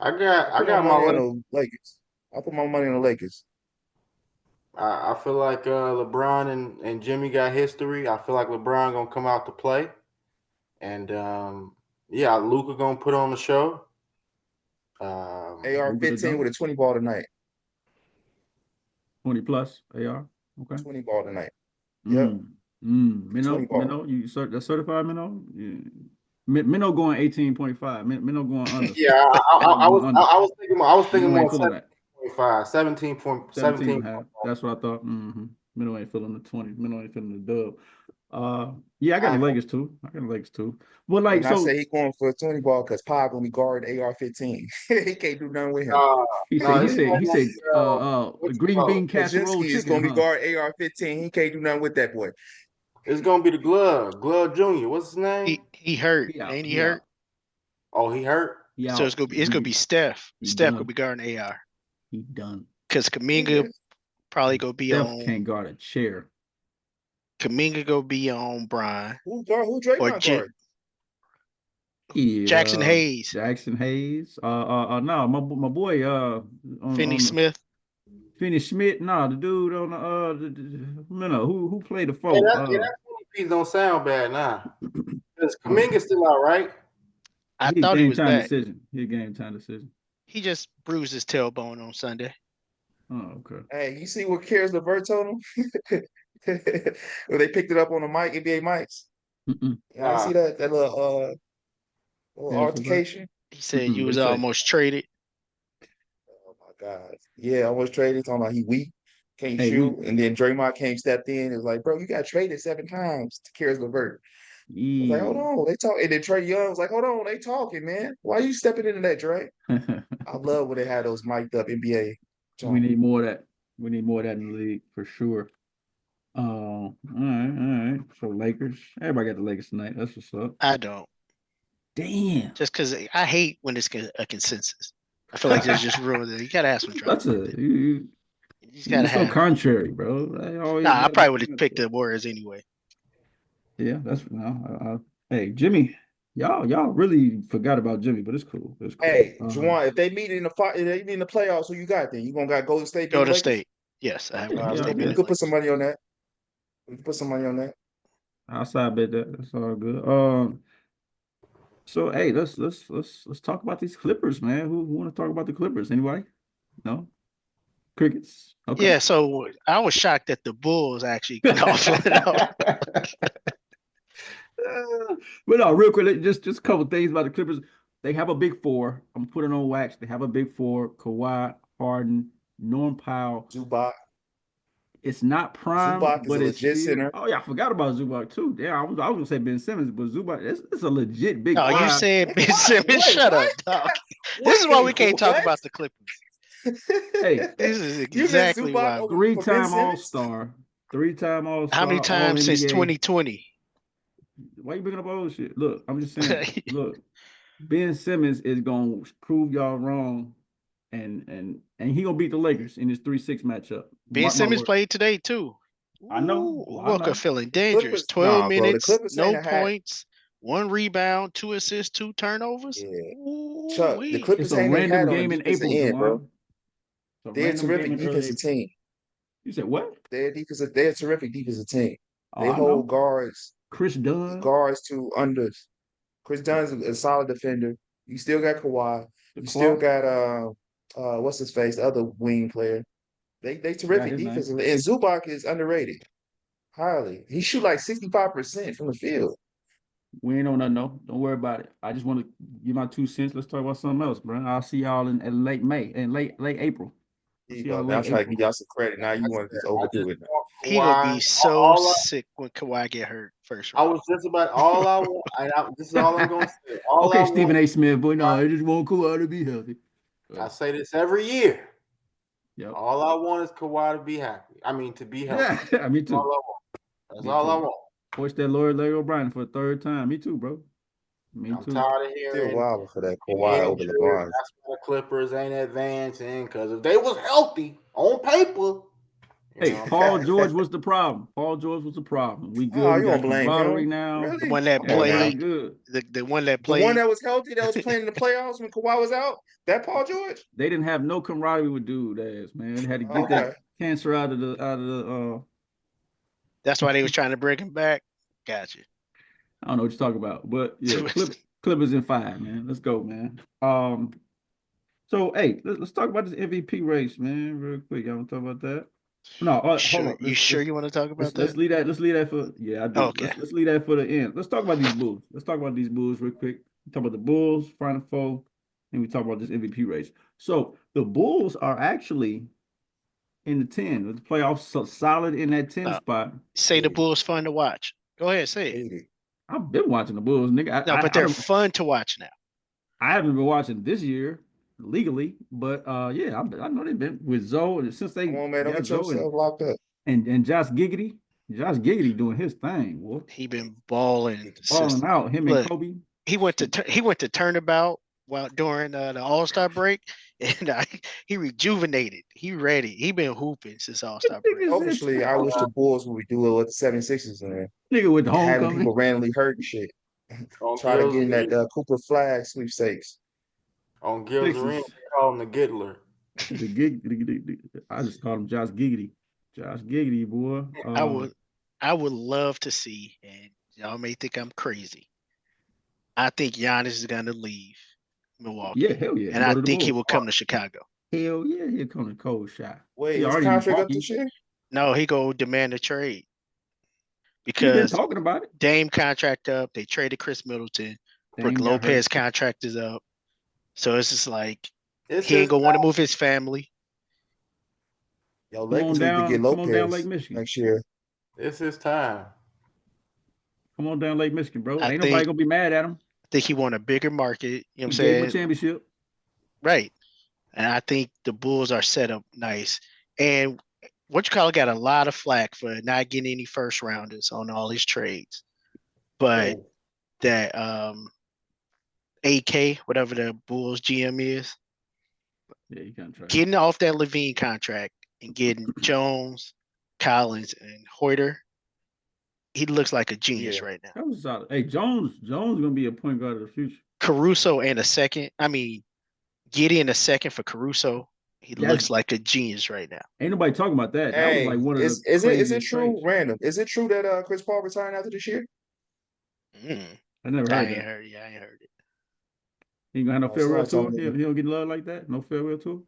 Speaker 4: I
Speaker 2: I
Speaker 4: put my
Speaker 2: got my
Speaker 4: money on
Speaker 2: leg.
Speaker 4: the Lakers. I put my money on the Lakers.
Speaker 2: I feel like LeBron and Jimmy got history. I feel like LeBron gonna come out to play, and yeah, Luca gonna put on the show.
Speaker 4: AR
Speaker 1: Luka the
Speaker 4: 15
Speaker 1: dunk,
Speaker 4: with a 20 ball tonight.
Speaker 1: 20 plus AR. Okay.
Speaker 4: 20 ball tonight. Yep.
Speaker 1: Mm.
Speaker 4: 20 ball.
Speaker 1: Minnow, that's certified Minnow? Yeah. Minnow going 18.5. Minnow going under.
Speaker 2: Yeah,
Speaker 1: Minnow going under.
Speaker 2: I was thinking
Speaker 1: Minnow
Speaker 2: more
Speaker 1: ain't full of that.
Speaker 2: 17.5,
Speaker 1: 17
Speaker 2: 17.
Speaker 1: and a half. That's what I thought. Minnow ain't feeling the 20. Minnow ain't feeling the dub. Yeah, I got the
Speaker 2: I
Speaker 1: Lakers too. I got the Lakers too. But like,
Speaker 4: And I
Speaker 1: so
Speaker 4: say he going for a 20 ball because Pop gonna be guarding AR 15. He can't do nothing with him.
Speaker 2: uh,
Speaker 1: he said,
Speaker 2: no,
Speaker 1: he
Speaker 2: he's
Speaker 1: said,
Speaker 2: going
Speaker 1: he said,
Speaker 2: what you
Speaker 1: green
Speaker 2: call it?
Speaker 1: bean casserole
Speaker 4: Kaczynski is
Speaker 1: chicken,
Speaker 4: gonna be
Speaker 1: huh?
Speaker 4: guarding AR 15. He can't do nothing with that boy.
Speaker 2: It's gonna be the Glove Junior. What's his name?
Speaker 3: He hurt,
Speaker 1: He out.
Speaker 3: ain't he
Speaker 1: He
Speaker 3: hurt?
Speaker 1: out.
Speaker 2: Oh, he hurt.
Speaker 1: He
Speaker 3: So
Speaker 1: out.
Speaker 3: it's gonna be Steph.
Speaker 1: He
Speaker 3: Steph gonna
Speaker 1: done.
Speaker 3: be guarding AR
Speaker 1: He done.
Speaker 3: because Kaminga probably gonna be
Speaker 1: Steph
Speaker 3: on.
Speaker 1: can't guard a chair.
Speaker 3: Kaminga gonna be on Brian
Speaker 4: Who
Speaker 3: or
Speaker 4: Draymond guard?
Speaker 1: Yeah,
Speaker 3: Jackson Hayes,
Speaker 1: Jackson Hayes. No, my boy,
Speaker 3: Finney
Speaker 1: on
Speaker 3: Smith.
Speaker 1: Finney Schmidt. Nah, the dude on no, who played the
Speaker 2: Yeah,
Speaker 1: four?
Speaker 2: that 20 piece don't sound bad now. Because Kaminga's still out, right?
Speaker 3: I
Speaker 1: He a
Speaker 3: thought he
Speaker 1: game
Speaker 3: was
Speaker 1: time
Speaker 3: back.
Speaker 1: decision. He a game time decision.
Speaker 3: He just bruised his tailbone on Sunday.
Speaker 1: Oh, okay.
Speaker 4: Hey, you see what Karis LeVert told him? When they picked it up on the mic, NBA mics.
Speaker 1: Mm-mm.
Speaker 4: Yeah, I see that little
Speaker 1: Cares about.
Speaker 4: altercation.
Speaker 3: He said you
Speaker 1: What
Speaker 3: was
Speaker 1: he say?
Speaker 3: almost traded.
Speaker 4: Oh my God. Yeah, almost traded. Talking about he weak, can't
Speaker 1: Hey,
Speaker 4: shoot. And then Draymond came, stepped in. It was like, bro, you got traded 7 times to Karis LeVert. I was like, hold
Speaker 1: yeah.
Speaker 4: on, they talk. And then Trey Young was like, hold on, they talking, man. Why you stepping into that, Dre? I love when they had those mic'd up NBA
Speaker 1: We
Speaker 4: joints.
Speaker 1: need more of that. We need more of that in the league for sure. All right. So Lakers. Everybody got the Lakers tonight. That's what's up.
Speaker 3: I don't.
Speaker 1: Damn.
Speaker 3: Just because I hate when it's a consensus. I feel like there's just rules. You gotta have some drama.
Speaker 1: That's you
Speaker 3: You just
Speaker 1: you're
Speaker 3: gotta
Speaker 1: so
Speaker 3: have.
Speaker 1: contrary, bro. I always
Speaker 3: Nah, I
Speaker 1: gotta be
Speaker 3: probably would have picked
Speaker 1: contrary.
Speaker 3: the Warriors anyway.
Speaker 1: Yeah, that's no. Hey, Jimmy, y'all really forgot about Jimmy, but it's cool. It's cool.
Speaker 4: Hey, Juwan, if they meet in the fight, if they meet in the playoffs, who you got then? You gonna got Golden State beating the
Speaker 3: Golden
Speaker 4: Lakers?
Speaker 3: State. Yes, I have
Speaker 1: Yeah,
Speaker 3: Golden
Speaker 1: yeah,
Speaker 3: State
Speaker 4: We
Speaker 1: yeah.
Speaker 3: beating the
Speaker 4: could put some
Speaker 3: Lakers.
Speaker 4: money on that. We could put some money on that.
Speaker 1: I'll side bet that. That's all good. So hey, let's talk about these Clippers, man. Who want to talk about the Clippers? Anybody? No? Crickets. Okay.
Speaker 3: Yeah, so I was shocked that the Bulls actually can also it out.
Speaker 1: But no, real quick, just a couple things about the Clippers. They have a big four. I'm putting on wax. They have a big four. Kawhi, Harden, Norm Powell.
Speaker 4: Zubac.
Speaker 1: It's not prime,
Speaker 4: Zubac is a
Speaker 1: but it's
Speaker 4: legit
Speaker 1: still.
Speaker 4: center.
Speaker 1: Oh yeah, I forgot about Zubac too. Yeah, I was gonna say Ben Simmons, but Zubac, it's a legit big
Speaker 3: No, you
Speaker 1: five.
Speaker 3: said Ben Simmons.
Speaker 4: Wait,
Speaker 3: Shut up,
Speaker 4: what?
Speaker 3: dog. This is why we can't talk
Speaker 4: What?
Speaker 3: about the Clippers.
Speaker 1: Hey,
Speaker 3: This is
Speaker 4: You said
Speaker 3: exactly
Speaker 4: Zubac
Speaker 3: why.
Speaker 4: over for Ben
Speaker 1: three-time All
Speaker 4: Simmons?
Speaker 1: Star, three-time All
Speaker 3: How many
Speaker 1: Star, All
Speaker 3: times since
Speaker 1: NBA.
Speaker 3: 2020?
Speaker 1: Why you bringing up old shit? Look, I'm just saying. Look, Ben Simmons is gonna prove y'all wrong, and he gonna beat the Lakers in his 3-6 matchup.
Speaker 3: Ben
Speaker 1: Mark my
Speaker 3: Simmons
Speaker 1: word.
Speaker 3: played today too.
Speaker 1: I know.
Speaker 3: Ooh,
Speaker 1: Well, I
Speaker 3: Walker
Speaker 1: know.
Speaker 3: feeling
Speaker 4: The
Speaker 3: dangerous.
Speaker 4: Clippers,
Speaker 3: 12
Speaker 4: bro. The
Speaker 3: minutes,
Speaker 4: Clippers ain't
Speaker 3: no
Speaker 4: a hat.
Speaker 3: points, 1 rebound, 2 assists, 2 turnovers.
Speaker 4: Yeah,
Speaker 3: Ooh,
Speaker 4: Chuck. The
Speaker 3: wee.
Speaker 1: It's
Speaker 4: Clippers
Speaker 1: a
Speaker 4: ain't a hat
Speaker 1: random
Speaker 4: on the
Speaker 1: game in
Speaker 4: defensive
Speaker 1: April,
Speaker 4: end, bro.
Speaker 1: Jawan. It's a
Speaker 4: They're a
Speaker 1: random game
Speaker 4: terrific
Speaker 1: in early
Speaker 4: defensive
Speaker 1: April.
Speaker 4: team.
Speaker 1: You said what?
Speaker 4: They're a terrific defensive team.
Speaker 1: Oh,
Speaker 4: They
Speaker 1: I
Speaker 4: hold
Speaker 1: know.
Speaker 4: guards
Speaker 1: Chris Dunn,
Speaker 4: to unders. Chris Dunn's a solid defender. You still got Kawhi.
Speaker 1: the
Speaker 4: You still
Speaker 1: clock.
Speaker 4: got what's his face, the other wing player. They
Speaker 1: Forgot
Speaker 4: terrific
Speaker 1: his name.
Speaker 4: defensively. And Zubac is underrated highly. He shoot like 65% from the field.
Speaker 1: We ain't on nothing, no. Don't worry about it. I just want to give my 2 cents. Let's talk about something else, bro. I'll see y'all in late May and late April.
Speaker 4: Here
Speaker 1: I'll
Speaker 4: you
Speaker 1: see
Speaker 4: go.
Speaker 1: y'all
Speaker 4: Now I'm
Speaker 1: late
Speaker 4: trying to
Speaker 1: April.
Speaker 4: give y'all some credit. Now you want to just
Speaker 2: I just
Speaker 4: overdo it.
Speaker 2: want
Speaker 3: He gonna be
Speaker 2: Kawhi.
Speaker 3: so sick when Kawhi get hurt first
Speaker 2: I
Speaker 3: round.
Speaker 2: was just about all I want. This is all I'm going to say. All I
Speaker 1: Okay,
Speaker 2: want.
Speaker 1: Stephen A. Smith, boy, no, I just want Kawhi to be healthy.
Speaker 2: I say this every year.
Speaker 1: Yep.
Speaker 2: All I want is Kawhi to be happy. I mean, to be healthy.
Speaker 1: Yeah, me too.
Speaker 2: All I want. That's
Speaker 1: Me
Speaker 2: all I
Speaker 1: too.
Speaker 2: want.
Speaker 1: Hoist that Lord Larry O'Brien for a third time. Me too, bro. Me
Speaker 2: I'm
Speaker 1: too.
Speaker 2: tired of
Speaker 4: Still
Speaker 2: hearing
Speaker 4: wild for that Kawhi over
Speaker 2: injuries.
Speaker 4: LeBron.
Speaker 2: That's why the Clippers ain't advancing, because if they was healthy on paper,
Speaker 1: Hey, Paul George was the problem. Paul George was the problem. We good.
Speaker 4: Oh,
Speaker 1: We
Speaker 4: you
Speaker 1: got
Speaker 4: gonna blame
Speaker 1: camaraderie
Speaker 4: him?
Speaker 1: now.
Speaker 3: The
Speaker 4: Really?
Speaker 3: one that
Speaker 4: Come on now.
Speaker 1: Everybody
Speaker 3: played,
Speaker 1: good.
Speaker 3: the one that
Speaker 4: The one
Speaker 3: played.
Speaker 4: that was healthy, that was playing in the playoffs when Kawhi was out, that Paul George?
Speaker 1: They didn't have no camaraderie with dude ass, man. They had to get
Speaker 4: Okay.
Speaker 1: that cancer out of the
Speaker 3: That's why they was trying to bring him back. Gotcha.
Speaker 1: I don't know what you're talking about. But yeah, Clippers in 5, man. Let's go, man. So hey, let's talk about this MVP race, man, real quick. Y'all want to talk about that? No, hold on.
Speaker 3: You sure you want to talk about that?
Speaker 1: Leave that. Let's leave that for I do.
Speaker 3: Okay.
Speaker 1: Let's leave that for the end. Let's talk about these Bulls. Let's talk about these Bulls real quick. We talk about the Bulls, Final Four, and we talk about this MVP race. So the Bulls are actually in the 10. The playoffs so solid in that 10 spot.
Speaker 3: Say the
Speaker 4: Hate it.
Speaker 3: Bulls fun to watch. Go ahead, say it.
Speaker 4: Hate it.
Speaker 1: I've been watching the Bulls, nigga.
Speaker 3: No, but they're fun to watch now.
Speaker 1: I haven't been watching this year legally, but yeah, I know they've been with Zoe since they
Speaker 4: Come on, man. Don't
Speaker 1: got
Speaker 4: get
Speaker 1: Zoe
Speaker 4: yourself locked up.
Speaker 1: and Josh Giggity. Josh Giggity doing his thing, boy.
Speaker 3: He been balling.
Speaker 1: Balling out. Him and
Speaker 3: Look,
Speaker 1: Kobe.
Speaker 3: he went to turnabout while during the All-Star break, and he rejuvenated. He ready. He been hooping since All-Star break.
Speaker 4: Obviously, I wish the Bulls would do it with the 76ers in there.
Speaker 1: Nigga with the
Speaker 4: Having
Speaker 1: homecoming.
Speaker 4: people randomly hurt and shit.
Speaker 2: on
Speaker 4: Try to
Speaker 2: Gil's
Speaker 4: get in that
Speaker 2: Arena.
Speaker 4: Cooper Flag sweepstakes.
Speaker 2: On Gil's Arena, they call him the Giddler.
Speaker 1: I just call him Josh Giggity. Josh Giggity, boy.
Speaker 3: I would love to see, and y'all may think I'm crazy. I think Giannis is gonna leave Milwaukee.
Speaker 1: Yeah, hell yeah.
Speaker 3: And I think he will come to Chicago.
Speaker 1: Hell yeah, here comes the cold shot.
Speaker 4: Wait,
Speaker 1: He
Speaker 4: his
Speaker 1: already
Speaker 4: contract up
Speaker 1: Milwaukee.
Speaker 4: this year?
Speaker 3: No, he go demand a trade.
Speaker 1: He's been
Speaker 3: Because
Speaker 1: talking about it.
Speaker 3: Dame contract up, they traded Chris Middleton. Brooke Lopez contract is up. So it's just like he ain't gonna want to move his family.
Speaker 4: Yo, Lakers need to get
Speaker 1: Come on down
Speaker 4: Lopez
Speaker 1: Lake Michigan
Speaker 4: next year.
Speaker 2: It's his time.
Speaker 1: Come on down Lake Michigan, bro.
Speaker 3: I
Speaker 1: Ain't
Speaker 3: think-
Speaker 1: nobody gonna be mad at him.
Speaker 3: I think he want a bigger market. You know what I'm
Speaker 1: He gave him
Speaker 3: saying?
Speaker 1: a championship.
Speaker 3: Right. And I think the Bulls are set up nice. And what you call it got a lot of flack for not getting any first rounders on all these trades. But that AK, whatever the Bulls GM is,
Speaker 1: Yeah, you can't try.
Speaker 3: getting off that Levine contract and getting Jones, Collins, and Hoyter, he looks like a genius right now.
Speaker 1: That was solid. Hey, Jones gonna be a point guard of the future.
Speaker 3: Caruso and a second. I mean, Gideon a second for Caruso. He looks like a genius right now.
Speaker 1: Ain't nobody talking about that. That was
Speaker 4: Hey,
Speaker 1: like one of the
Speaker 4: is it
Speaker 1: craziest
Speaker 4: true,
Speaker 1: trades.
Speaker 4: random? Is it true that Chris Paul retiring after this year?
Speaker 1: I never heard that.
Speaker 3: I ain't heard it.
Speaker 1: He ain't gonna have no farewell tour.
Speaker 4: somebody told
Speaker 1: He don't get love like that. No farewell tour.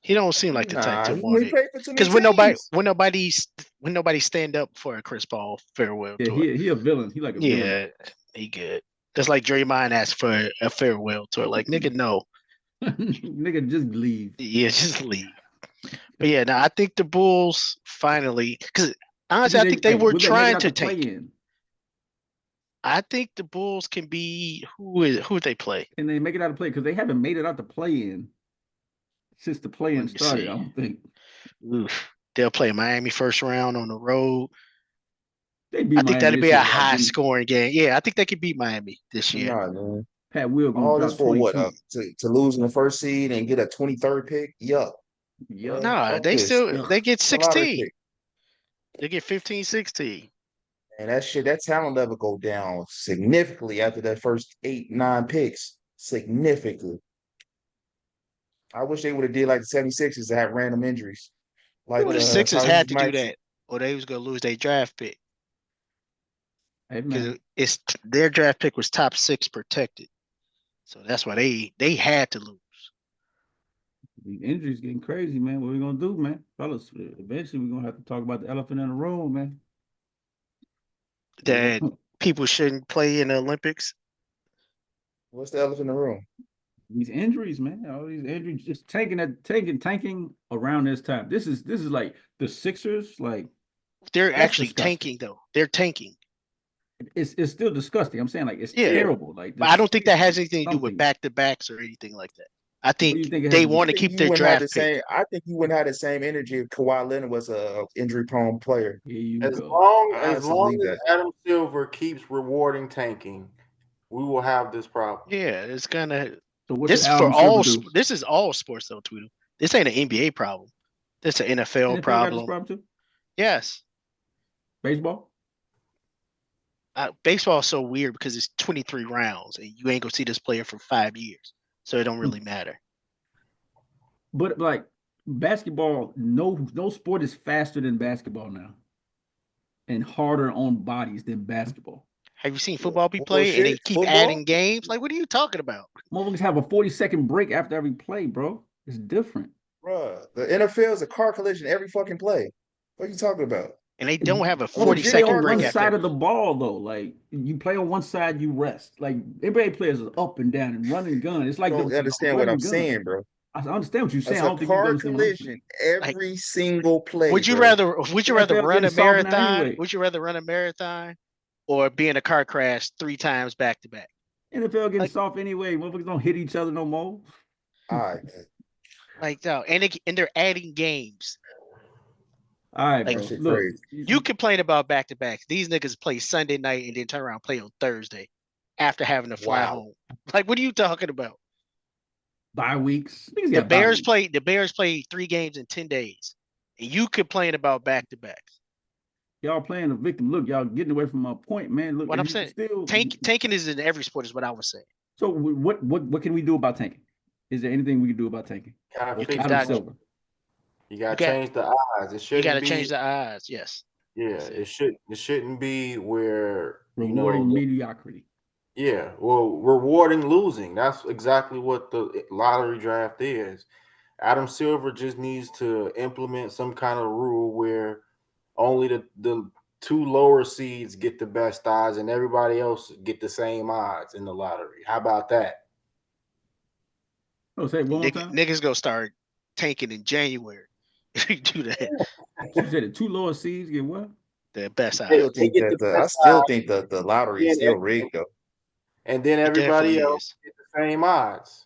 Speaker 3: He don't seem like the type to
Speaker 4: he
Speaker 3: want it.
Speaker 4: played for too many
Speaker 3: Because when
Speaker 4: teams.
Speaker 3: nobody stand up for a Chris Paul farewell
Speaker 1: Yeah,
Speaker 3: tour.
Speaker 1: he a villain. He like a villain.
Speaker 3: Yeah, he good. That's like Draymond asked for a farewell tour. Like, nigga, no.
Speaker 1: Nigga, just leave.
Speaker 3: Yeah, just leave. But yeah, now I think the Bulls finally, because honestly, I think they were trying to tank. I think the Bulls can be who they play.
Speaker 1: And they make it out of play because they haven't made it out to play in since the play-in started. I don't think.
Speaker 3: Oof. They'll play Miami first round on the road.
Speaker 1: They beat
Speaker 3: I think
Speaker 1: Miami
Speaker 3: that'd
Speaker 1: this
Speaker 3: be a
Speaker 1: year,
Speaker 3: high
Speaker 1: Jimmy.
Speaker 3: scoring game. Yeah, I think they could beat Miami this year.
Speaker 4: Nah, man.
Speaker 1: Pat Will gonna
Speaker 4: All this
Speaker 1: drop
Speaker 4: for what?
Speaker 1: 22.
Speaker 4: To lose in the first seed and get a 23rd pick? Yuck.
Speaker 1: Yup.
Speaker 3: No,
Speaker 4: Fuck this.
Speaker 3: they get
Speaker 4: The lottery
Speaker 3: 16.
Speaker 4: pick.
Speaker 3: They get 15, 16.
Speaker 4: And that talent level go down significantly after that first 8, 9 picks. Significantly. I wish they would have did like the 76ers that had random injuries. Like
Speaker 3: Well, the
Speaker 1: Yeah.
Speaker 3: Sixers had
Speaker 4: Tyrese
Speaker 3: to do
Speaker 4: Maxey.
Speaker 3: that, or they was gonna lose their draft pick
Speaker 1: Hey
Speaker 3: because
Speaker 1: man,
Speaker 3: it's their draft pick was top 6 protected. So that's why they had to lose.
Speaker 1: the injuries getting crazy, man. What we gonna do, man? Fellas, eventually we're gonna have to talk about the elephant in the room, man.
Speaker 3: That people shouldn't play in the Olympics.
Speaker 4: What's the elephant in the room?
Speaker 1: These injuries, man. All these injuries just tanking around this time. This is like the Sixers, like
Speaker 3: They're
Speaker 1: that's
Speaker 3: actually
Speaker 1: disgusting.
Speaker 3: tanking though. They're tanking.
Speaker 1: It's still disgusting. I'm saying like it's
Speaker 3: Yeah.
Speaker 1: terrible. Like
Speaker 3: But I don't think that has
Speaker 1: this
Speaker 3: anything to do with
Speaker 1: something.
Speaker 3: back-to-backs or anything like that. I
Speaker 1: What do you
Speaker 3: think
Speaker 1: think it has
Speaker 3: they
Speaker 1: to do?
Speaker 3: want to
Speaker 4: I think
Speaker 3: keep
Speaker 4: you
Speaker 3: their
Speaker 4: wouldn't have the
Speaker 3: draft pick.
Speaker 4: same. I think you wouldn't have the same energy if Kawhi Leonard was a injury prone player.
Speaker 1: Here you
Speaker 2: As
Speaker 1: go.
Speaker 2: long
Speaker 4: I
Speaker 2: as
Speaker 4: honestly believe
Speaker 2: long as
Speaker 4: that.
Speaker 2: Adam Silver keeps rewarding tanking, we will have this problem.
Speaker 3: Yeah, it's gonna.
Speaker 1: So what should
Speaker 3: This for
Speaker 1: Adam Silver
Speaker 3: all.
Speaker 1: do?
Speaker 3: This is all sports though, Tweedle. This ain't an NBA problem. This an NFL
Speaker 1: NFL got this
Speaker 3: problem.
Speaker 1: problem too?
Speaker 3: Yes.
Speaker 1: Baseball?
Speaker 3: Baseball is so weird because it's 23 rounds and you ain't gonna see this player for 5 years, so it don't really matter.
Speaker 1: But like basketball, no sport is faster than basketball now and harder on bodies than basketball.
Speaker 3: Have you seen football be
Speaker 4: Well,
Speaker 3: played and they
Speaker 4: shit,
Speaker 3: keep
Speaker 4: football,
Speaker 3: adding games? Like, what are you talking about?
Speaker 1: Motherfuckers have a 40-second break after every play, bro. It's different.
Speaker 4: bruh. The NFL is a car collision every fucking play. What are you talking about?
Speaker 3: And they don't have a
Speaker 4: A
Speaker 1: You play
Speaker 4: legit
Speaker 3: 40-second
Speaker 1: on
Speaker 4: car
Speaker 3: break
Speaker 1: one
Speaker 4: collision.
Speaker 3: after
Speaker 1: side
Speaker 3: every.
Speaker 1: of the ball though. Like you play on one side, you rest. Like NBA players are up and down and running gun. It's
Speaker 4: You
Speaker 1: like
Speaker 4: don't
Speaker 1: the
Speaker 4: understand what
Speaker 1: running
Speaker 4: I'm
Speaker 1: gun.
Speaker 4: saying, bro.
Speaker 1: I understand what you're saying.
Speaker 4: It's
Speaker 1: I
Speaker 4: a
Speaker 1: don't think you
Speaker 4: car
Speaker 1: understand what I'm saying.
Speaker 4: collision every single play,
Speaker 3: Would you
Speaker 4: bro.
Speaker 3: rather
Speaker 1: NFL
Speaker 3: run
Speaker 1: getting
Speaker 3: a
Speaker 1: soft now
Speaker 3: marathon?
Speaker 1: anyway.
Speaker 3: Would you rather run a marathon or be in a car crash 3 times back to back?
Speaker 1: NFL getting
Speaker 3: Like,
Speaker 1: soft anyway. Motherfuckers don't hit each other no more.
Speaker 4: All right,
Speaker 3: no, and they're adding games.
Speaker 1: All right,
Speaker 3: Like,
Speaker 4: that
Speaker 1: bro.
Speaker 4: shit
Speaker 1: Look,
Speaker 4: crazy.
Speaker 3: you complain about back to backs. These niggas play Sunday night and then turn around and play on Thursday after having to fly
Speaker 4: Wow.
Speaker 3: home. Like, what are you talking about?
Speaker 1: bye weeks. Niggas
Speaker 3: The
Speaker 1: got bye
Speaker 3: Bears
Speaker 1: weeks.
Speaker 3: played 3 games in 10 days. And you complain about back to backs.
Speaker 1: Y'all playing the victim. Look, y'all getting away from my point, man. Look,
Speaker 3: What
Speaker 1: and
Speaker 3: I'm
Speaker 1: you
Speaker 3: saying,
Speaker 1: still.
Speaker 3: tanking is in every sport, is what I was saying.
Speaker 1: So what can we do about tanking? Is there anything we can do about tanking?
Speaker 2: Gotta
Speaker 3: You
Speaker 2: fix
Speaker 3: can
Speaker 1: Adam
Speaker 2: the
Speaker 3: doc-
Speaker 1: Silver.
Speaker 2: You gotta
Speaker 3: You got
Speaker 2: change the odds. It
Speaker 3: you got
Speaker 2: shouldn't
Speaker 3: to
Speaker 2: be.
Speaker 3: change the odds. Yes.
Speaker 2: Yeah,
Speaker 3: That's it.
Speaker 2: it shouldn't be where
Speaker 1: Rewarding mediocrity.
Speaker 2: yeah, well, rewarding losing. That's exactly what the lottery draft is. Adam Silver just needs to implement some kind of rule where only the 2 lower seeds get the best odds and everybody else get the same odds in the lottery. How about that?
Speaker 1: Oh, say it one more time.
Speaker 3: Niggas gonna start tanking in January. If you do that,
Speaker 1: You said the 2 lower seeds get what?
Speaker 3: the best
Speaker 2: They,
Speaker 3: odds.
Speaker 4: Still
Speaker 2: they
Speaker 4: think
Speaker 2: get
Speaker 4: that
Speaker 2: the
Speaker 4: I
Speaker 2: best
Speaker 4: still
Speaker 2: odds,
Speaker 4: think the lottery is
Speaker 2: and
Speaker 4: still rigged though.
Speaker 2: then
Speaker 3: It
Speaker 2: everybody
Speaker 3: definitely
Speaker 2: else
Speaker 3: is.
Speaker 2: get the same odds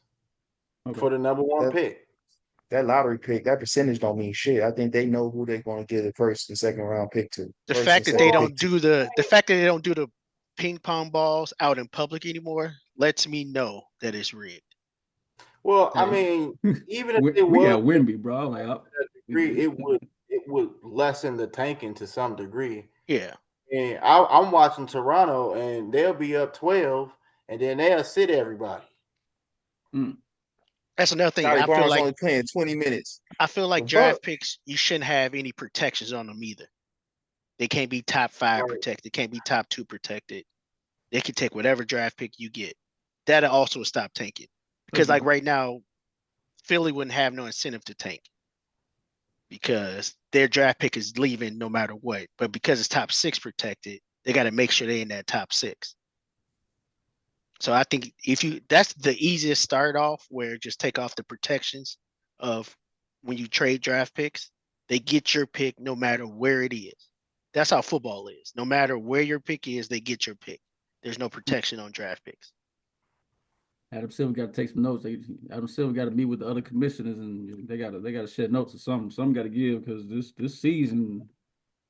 Speaker 1: Okay.
Speaker 2: for the number 1
Speaker 4: That
Speaker 2: pick.
Speaker 4: that lottery pick, that percentage don't mean shit. I think they know who they're going to give the first and second round pick to.
Speaker 3: The
Speaker 4: First and
Speaker 3: fact that they
Speaker 4: second
Speaker 3: don't
Speaker 4: pick to.
Speaker 3: do the fact that they don't do the ping pong balls out in public anymore lets me know that it's rigged.
Speaker 2: Well, I
Speaker 1: Hey,
Speaker 2: mean, even if
Speaker 1: we
Speaker 2: it was
Speaker 1: got Wimby, bro. Like,
Speaker 2: to that degree, it would lessen the tanking to some degree.
Speaker 3: Yeah.
Speaker 2: And I'm watching Toronto, and they'll be up 12, and then they'll sit everybody.
Speaker 3: That's another thing.
Speaker 4: Scotty Barnes only playing 20 minutes.
Speaker 3: I feel like
Speaker 4: The
Speaker 3: draft
Speaker 4: fuck?
Speaker 3: picks, you shouldn't have any protections on them either. They can't be top 5
Speaker 2: Right.
Speaker 3: protected. Can't be top 2 protected. They can take whatever draft pick you get. That'll also stop tanking. Because like right now, Philly wouldn't have no incentive to tank because their draft pick is leaving no matter what. But because it's top 6 protected, they got to make sure they're in that top 6. So I think that's the easiest start off, where just take off the protections of when you trade draft picks, they get your pick no matter where it is. That's how football is. No matter where your pick is, they get your pick. There's no protection on draft picks.
Speaker 1: Adam Silver got to take some notes. Adam Silver got to meet with the other commissioners, and they got to shed notes or something. Some got to give because this season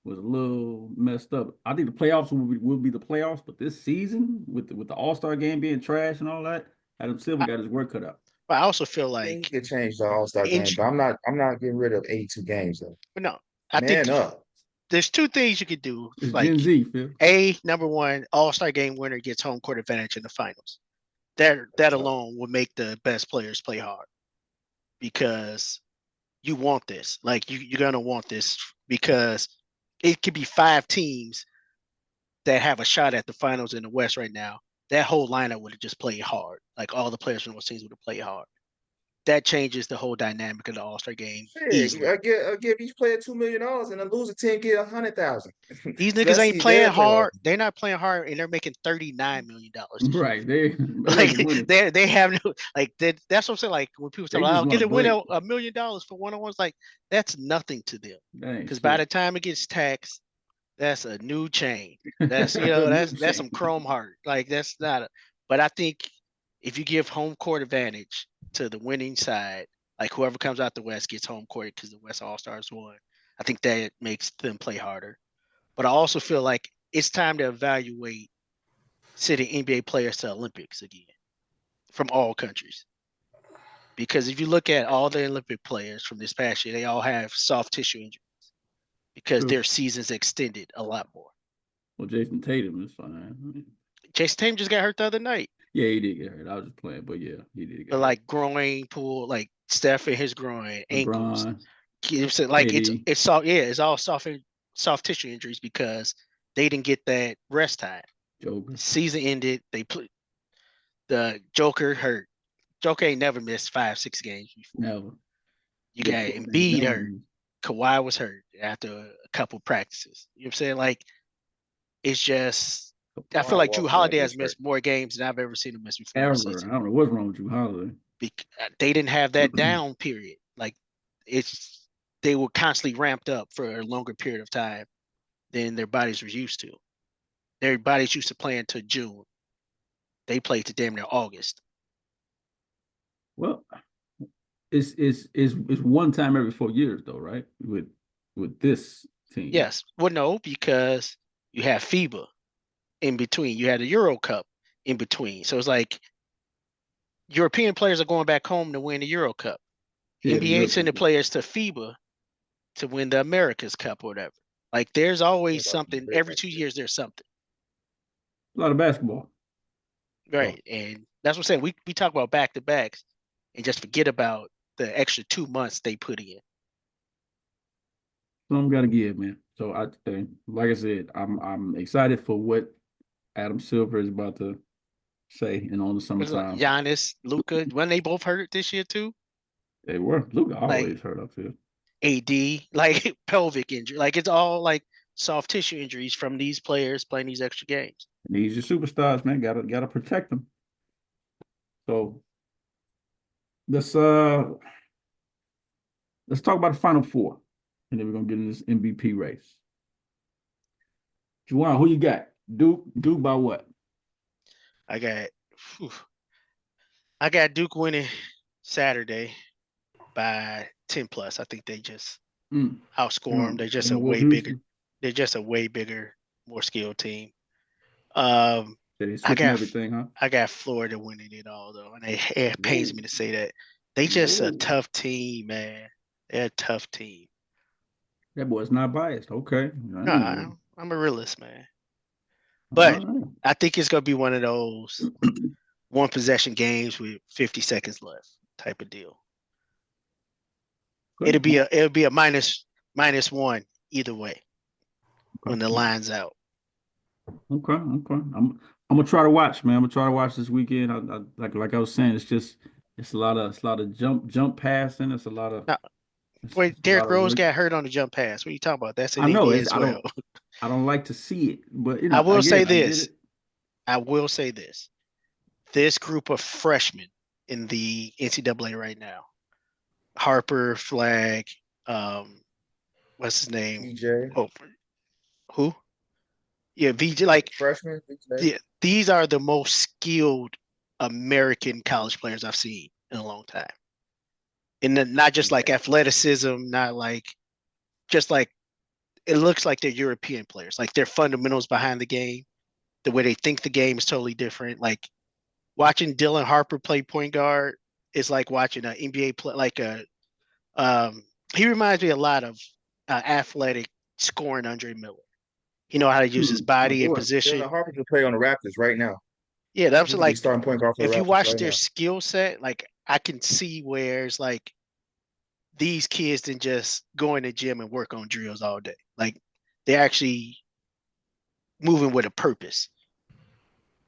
Speaker 1: was a little messed up. I think the playoffs will be the playoffs, but this season with the All-Star game being trash and all that, Adam Silver
Speaker 3: I,
Speaker 1: got his work cut out.
Speaker 3: but I also feel
Speaker 4: I think he
Speaker 3: like
Speaker 4: could change the All-Star game,
Speaker 3: injury.
Speaker 4: but I'm not getting rid of 82 games though.
Speaker 3: No, I think
Speaker 4: Man up.
Speaker 3: there's two things you could do.
Speaker 1: It's Gen
Speaker 3: Like
Speaker 1: Z, Phil.
Speaker 3: number one, All-Star game winner gets home court advantage in the finals. That alone will make the best players play hard because you want this. Like you're gonna want this because it could be 5 teams that have a shot at the finals in the West right now. That whole lineup would have just played hard. Like all the players from those teams would have played hard. That changes the whole dynamic of the All-Star game easily.
Speaker 4: I give each player $2 million and a loser 10 get 100,000.
Speaker 3: These
Speaker 4: So
Speaker 3: niggas
Speaker 4: let's
Speaker 3: ain't
Speaker 4: see their
Speaker 3: playing
Speaker 4: playoff.
Speaker 3: hard. They're not playing hard, and they're making $39 million this year.
Speaker 1: Right. They
Speaker 3: Like
Speaker 1: ain't winning.
Speaker 3: they have no like that's what I'm saying. Like when people say,
Speaker 1: They
Speaker 3: "Well,
Speaker 1: just
Speaker 3: I'll
Speaker 1: want
Speaker 3: get
Speaker 1: to
Speaker 3: a win
Speaker 1: break.
Speaker 3: $1 million for one-on-ones," like that's nothing to them.
Speaker 1: That ain't
Speaker 3: Because by
Speaker 1: shit.
Speaker 3: the time it gets taxed, that's a new chain. That's
Speaker 1: A new
Speaker 3: that's some
Speaker 1: chain.
Speaker 3: chrome heart. Like that's not a. But I think if you give home court advantage to the winning side, like whoever comes out the West gets home court because the West All Stars won. I think that makes them play harder. But I also feel like it's time to evaluate sending NBA players to Olympics again from all countries. Because if you look at all the Olympic players from this past year, they all have soft tissue injuries because
Speaker 1: True.
Speaker 3: their seasons extended a lot more.
Speaker 1: Well, Jason Tatum is fine.
Speaker 3: Jason Tatum just got hurt the other night.
Speaker 1: Yeah, he did get hurt. I was just playing, but yeah, he did get
Speaker 3: But
Speaker 1: hurt.
Speaker 3: like groin pull, like Steph and his groin, ankles.
Speaker 1: LeBron,
Speaker 3: Like
Speaker 1: KD,
Speaker 3: it's soft. Yeah, it's all soft tissue injuries because they didn't get that rest time.
Speaker 1: Joker,
Speaker 3: Season ended. They put the Joker hurt. Joker ain't never missed 5-6 games before.
Speaker 1: never.
Speaker 3: You
Speaker 1: They
Speaker 3: got
Speaker 1: put him
Speaker 3: Embiid hurt.
Speaker 1: down.
Speaker 3: Kawhi was hurt after a couple practices. You know what I'm saying? Like it's just I feel
Speaker 4: Kawhi
Speaker 3: like Drew
Speaker 4: walked away
Speaker 3: Holiday has
Speaker 4: this shirt.
Speaker 3: missed more games than I've ever seen him miss before in the
Speaker 1: Ever.
Speaker 3: season.
Speaker 1: I don't know what's wrong with you, Holiday.
Speaker 3: They didn't have that down period. Like they were constantly ramped up for a longer period of time than their bodies were used to. Their bodies used to play until June. They played to damn near August.
Speaker 1: Well, it's one time every 4 years though, right? With this team.
Speaker 3: Yes. Well, no, because you have FIBA in between. You had a Euro Cup in between. So it's like European players are going back home to win the Euro Cup.
Speaker 1: Yeah,
Speaker 3: NBA sending players to FIBA to win the America's Cup or whatever. Like there's always something. Every 2 years there's something.
Speaker 1: A lot of basketball.
Speaker 3: Right. And that's what I'm saying. We talk about back-to-backs and just forget about the extra 2 months they put in.
Speaker 1: Some got to give, man. So like I said, I'm excited for what Adam Silver is about to say and on the summertime.
Speaker 3: Giannis, Luka, when they both hurt this year too.
Speaker 1: They were. Luka always
Speaker 3: Like,
Speaker 1: hurt, I feel.
Speaker 3: AD, like pelvic injury. Like it's all like soft tissue injuries from these players playing these extra games.
Speaker 1: And these are superstars, man. Gotta protect them. So let's talk about the Final Four, and then we're gonna get in this MVP race. Juwan, who you got? Duke by what?
Speaker 3: I got Duke winning Saturday by 10 plus. I think they just outscore them. They're just a way bigger. They're just a way bigger, more skilled team.
Speaker 1: They switching everything, huh?
Speaker 3: I got Florida winning it all though, and it pains me to say that. They just a tough team, man. They're a tough team.
Speaker 1: That boy's not biased. Okay.
Speaker 3: No, I'm a realist, man. But I think it's gonna be one of those one possession games with 50 seconds left type of deal. It'll be a minus one either way when the line's out.
Speaker 1: Okay. I'm gonna try to watch, man. I'm gonna try to watch this weekend. I like I was saying, it's a lot of jump passing. It's a lot of.
Speaker 3: Wait, Derrick Rose got hurt on the jump pass. What are you talking about? That's in NBA as well.
Speaker 1: I don't like to see it, but
Speaker 3: I will say this. I will say this. This group of freshmen in the NCAA right now, Harper, Flag, what's his name?
Speaker 4: VJ.
Speaker 3: Oh, who? Yeah, VJ. Like
Speaker 4: freshman.
Speaker 3: Yeah, these are the most skilled American college players I've seen in a long time. And not just like athleticism, not like just like it looks like they're European players. Like their fundamentals behind the game, the way they think the game is totally different. Like watching Dylan Harper play point guard is like watching an NBA play. He reminds me a lot of athletic scoring Andre Miller. He know how to use his
Speaker 4: My
Speaker 3: body and
Speaker 4: boy,
Speaker 3: position.
Speaker 4: Dylan Harper can play on the Raptors right now.
Speaker 3: Yeah, that's
Speaker 4: He could be
Speaker 3: like
Speaker 4: starting point guard for the
Speaker 3: if you
Speaker 4: Raptors
Speaker 3: watch
Speaker 4: right
Speaker 3: their
Speaker 4: now.
Speaker 3: skill set, like I can see where it's like these kids didn't just go in the gym and work on drills all day. Like they're actually moving with a purpose.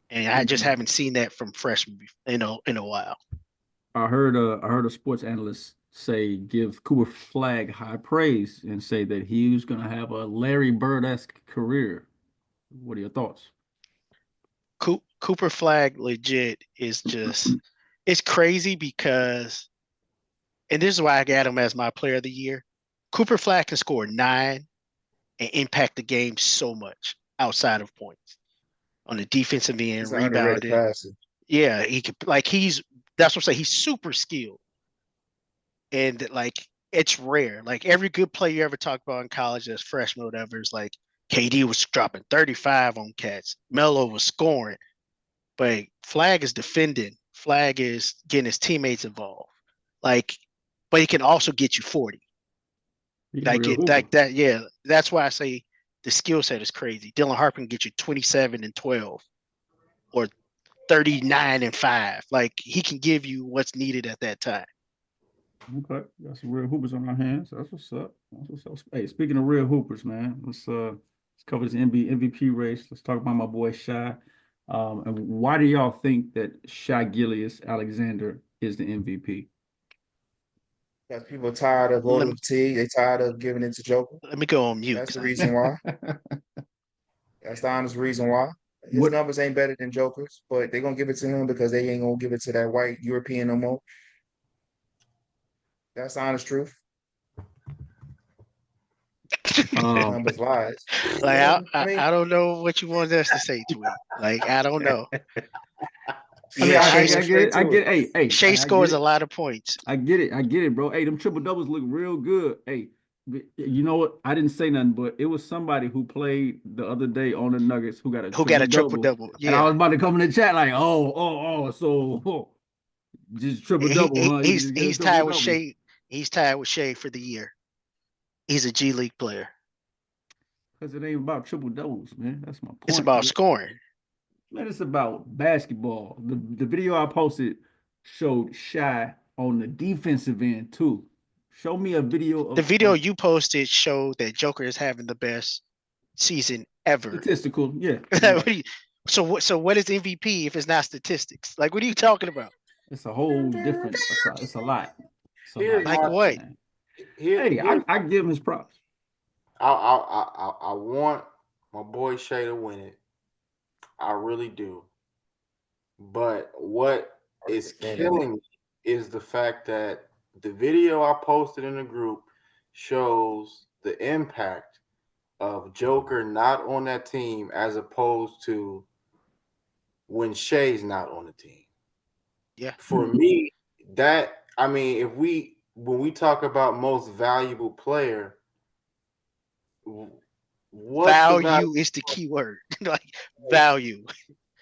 Speaker 3: And I just haven't seen that from freshmen, in a while.
Speaker 1: I heard a sports analyst say give Cooper Flag high praise and say that he was going to have a Larry Bird-esque career. What are your thoughts?
Speaker 3: Cooper Flag legit is just it's crazy because, and this is why I got him as my player of the year. Cooper Flag can score 9 and impact the game so much outside of points on the defensive end,
Speaker 4: He's an underrated
Speaker 3: rebounding.
Speaker 4: passer.
Speaker 3: Yeah, he could that's what I'm saying. He's super skilled. And like it's rare. Like every good player you ever talk about in college as freshman or whatever is like KD was dropping 35 on cats. Melo was scoring. But Flag is defending. Flag is getting his teammates involved. Like, but he can also get you 40. Yeah. That's why I say the skill set is crazy. Dylan Harper can get you 27 and 12 or 39 and 5. Like he can give you what's needed at that time.
Speaker 1: Okay, got some real hoopers on our hands. That's what's up. That's what's up. Hey, speaking of real hoopers, man, let's cover this MVP race. Let's talk about my boy Shai. And why do y'all think that Shai Gilgeous-Alexander is the MVP?
Speaker 4: Because people are tired of voter fatigue. They tired of giving it to Joker.
Speaker 3: Let me go on mute.
Speaker 4: That's the reason why. That's the honest reason why. His numbers ain't better than Joker's, but they're gonna give it to him because they ain't gonna give it to that white European no more. That's the honest truth. Numbers lies.
Speaker 3: Like I don't know what you want us to say, Tweet. Like I don't know.
Speaker 1: Yeah, I get it. I get it. Hey,
Speaker 3: Shea scores a lot of points.
Speaker 1: I get it, bro. Hey, them triple doubles look real good. Hey, you know what? I didn't say nothing, but it was somebody who played the other day on the Nuggets who got a triple double. Yeah. And I was about to come in the chat like, so just triple double, huh?
Speaker 3: He's tied with Shea. He's tied with Shea for the year. He's a G League player.
Speaker 1: Because it ain't about triple doubles, man. That's my point.
Speaker 3: It's about scoring.
Speaker 1: Man, it's about basketball. The video I posted showed Shai on the defensive end too. Show me a video of
Speaker 3: the video you posted showed that Joker is having the best season ever.
Speaker 1: Statistical, yeah.
Speaker 3: Right. So what is MVP if it's not statistics? Like what are you talking about?
Speaker 1: It's a whole different. It's a lot.
Speaker 3: Like what?
Speaker 1: I give him his props.
Speaker 2: I want my boy Shea to win it. I really do. But what is killing me is the fact that the video I posted in the group shows the impact of Joker not on that team as opposed to when Shea's not on the team.
Speaker 3: Yeah.
Speaker 2: For me, when we talk about most valuable player,
Speaker 3: value is the key word. Like value.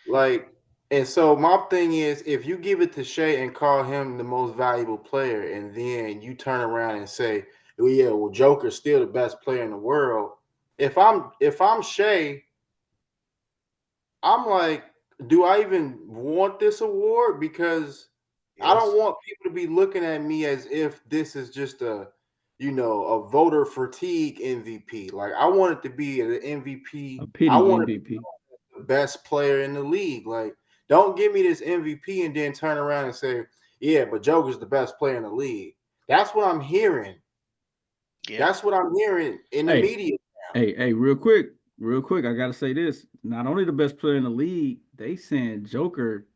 Speaker 2: Like, and so my thing is, if you give it to Shea and call him the most valuable player, and then you turn around and say, "Oh yeah, well Joker's still the best player in the world." If I'm Shea, I'm like, do I even want this award? Because I don't want people to be looking at me as if this is just a voter fatigue MVP. Like I want it to be an MVP.
Speaker 1: A pity MVP.
Speaker 2: The best player in the league. Like, don't give me this MVP and then turn around and say, yeah, but Joker's the best player in the league. That's what I'm hearing. Yeah. That's what I'm hearing in the media now.
Speaker 1: Hey, real quick, I gotta say this. Not only the best player in the league, they saying Joker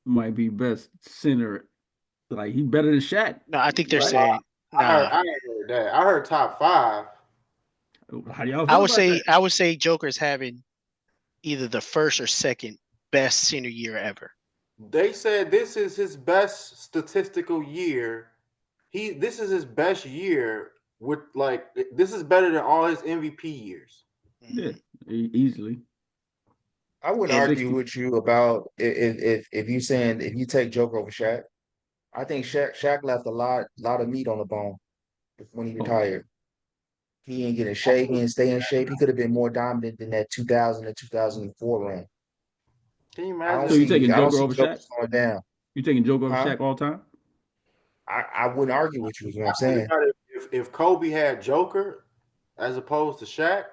Speaker 1: might be best center. Like he better than Shaq.
Speaker 3: No, I think they're saying
Speaker 2: I ain't heard that. I heard top 5.
Speaker 1: How do y'all feel
Speaker 3: I would say Joker's having either the first or second best senior year ever.
Speaker 2: They said this is his best statistical year. This is his best year with this is better than all his MVP years.
Speaker 1: Yeah, easily.
Speaker 4: I wouldn't
Speaker 3: And
Speaker 4: argue
Speaker 1: 60.
Speaker 4: with you about if you saying if you take Joker over Shaq. I think Shaq left a lot of meat on the bone when he
Speaker 1: Oh,
Speaker 4: retired. He ain't get in shape. He ain't stay in shape. He could have been more dominant than that 2000 and 2004 run.
Speaker 2: Can you
Speaker 4: I don't
Speaker 1: so you
Speaker 2: imagine?
Speaker 4: see
Speaker 1: taking
Speaker 4: I don't
Speaker 1: Joker
Speaker 4: see
Speaker 1: over Shaq?
Speaker 4: Joker slowing down.
Speaker 1: You taking Joker over
Speaker 4: Huh?
Speaker 1: Shaq all time?
Speaker 4: I wouldn't argue with you, is what I'm
Speaker 2: Think
Speaker 4: saying.
Speaker 2: about it, if Kobe had Joker as opposed to Shaq,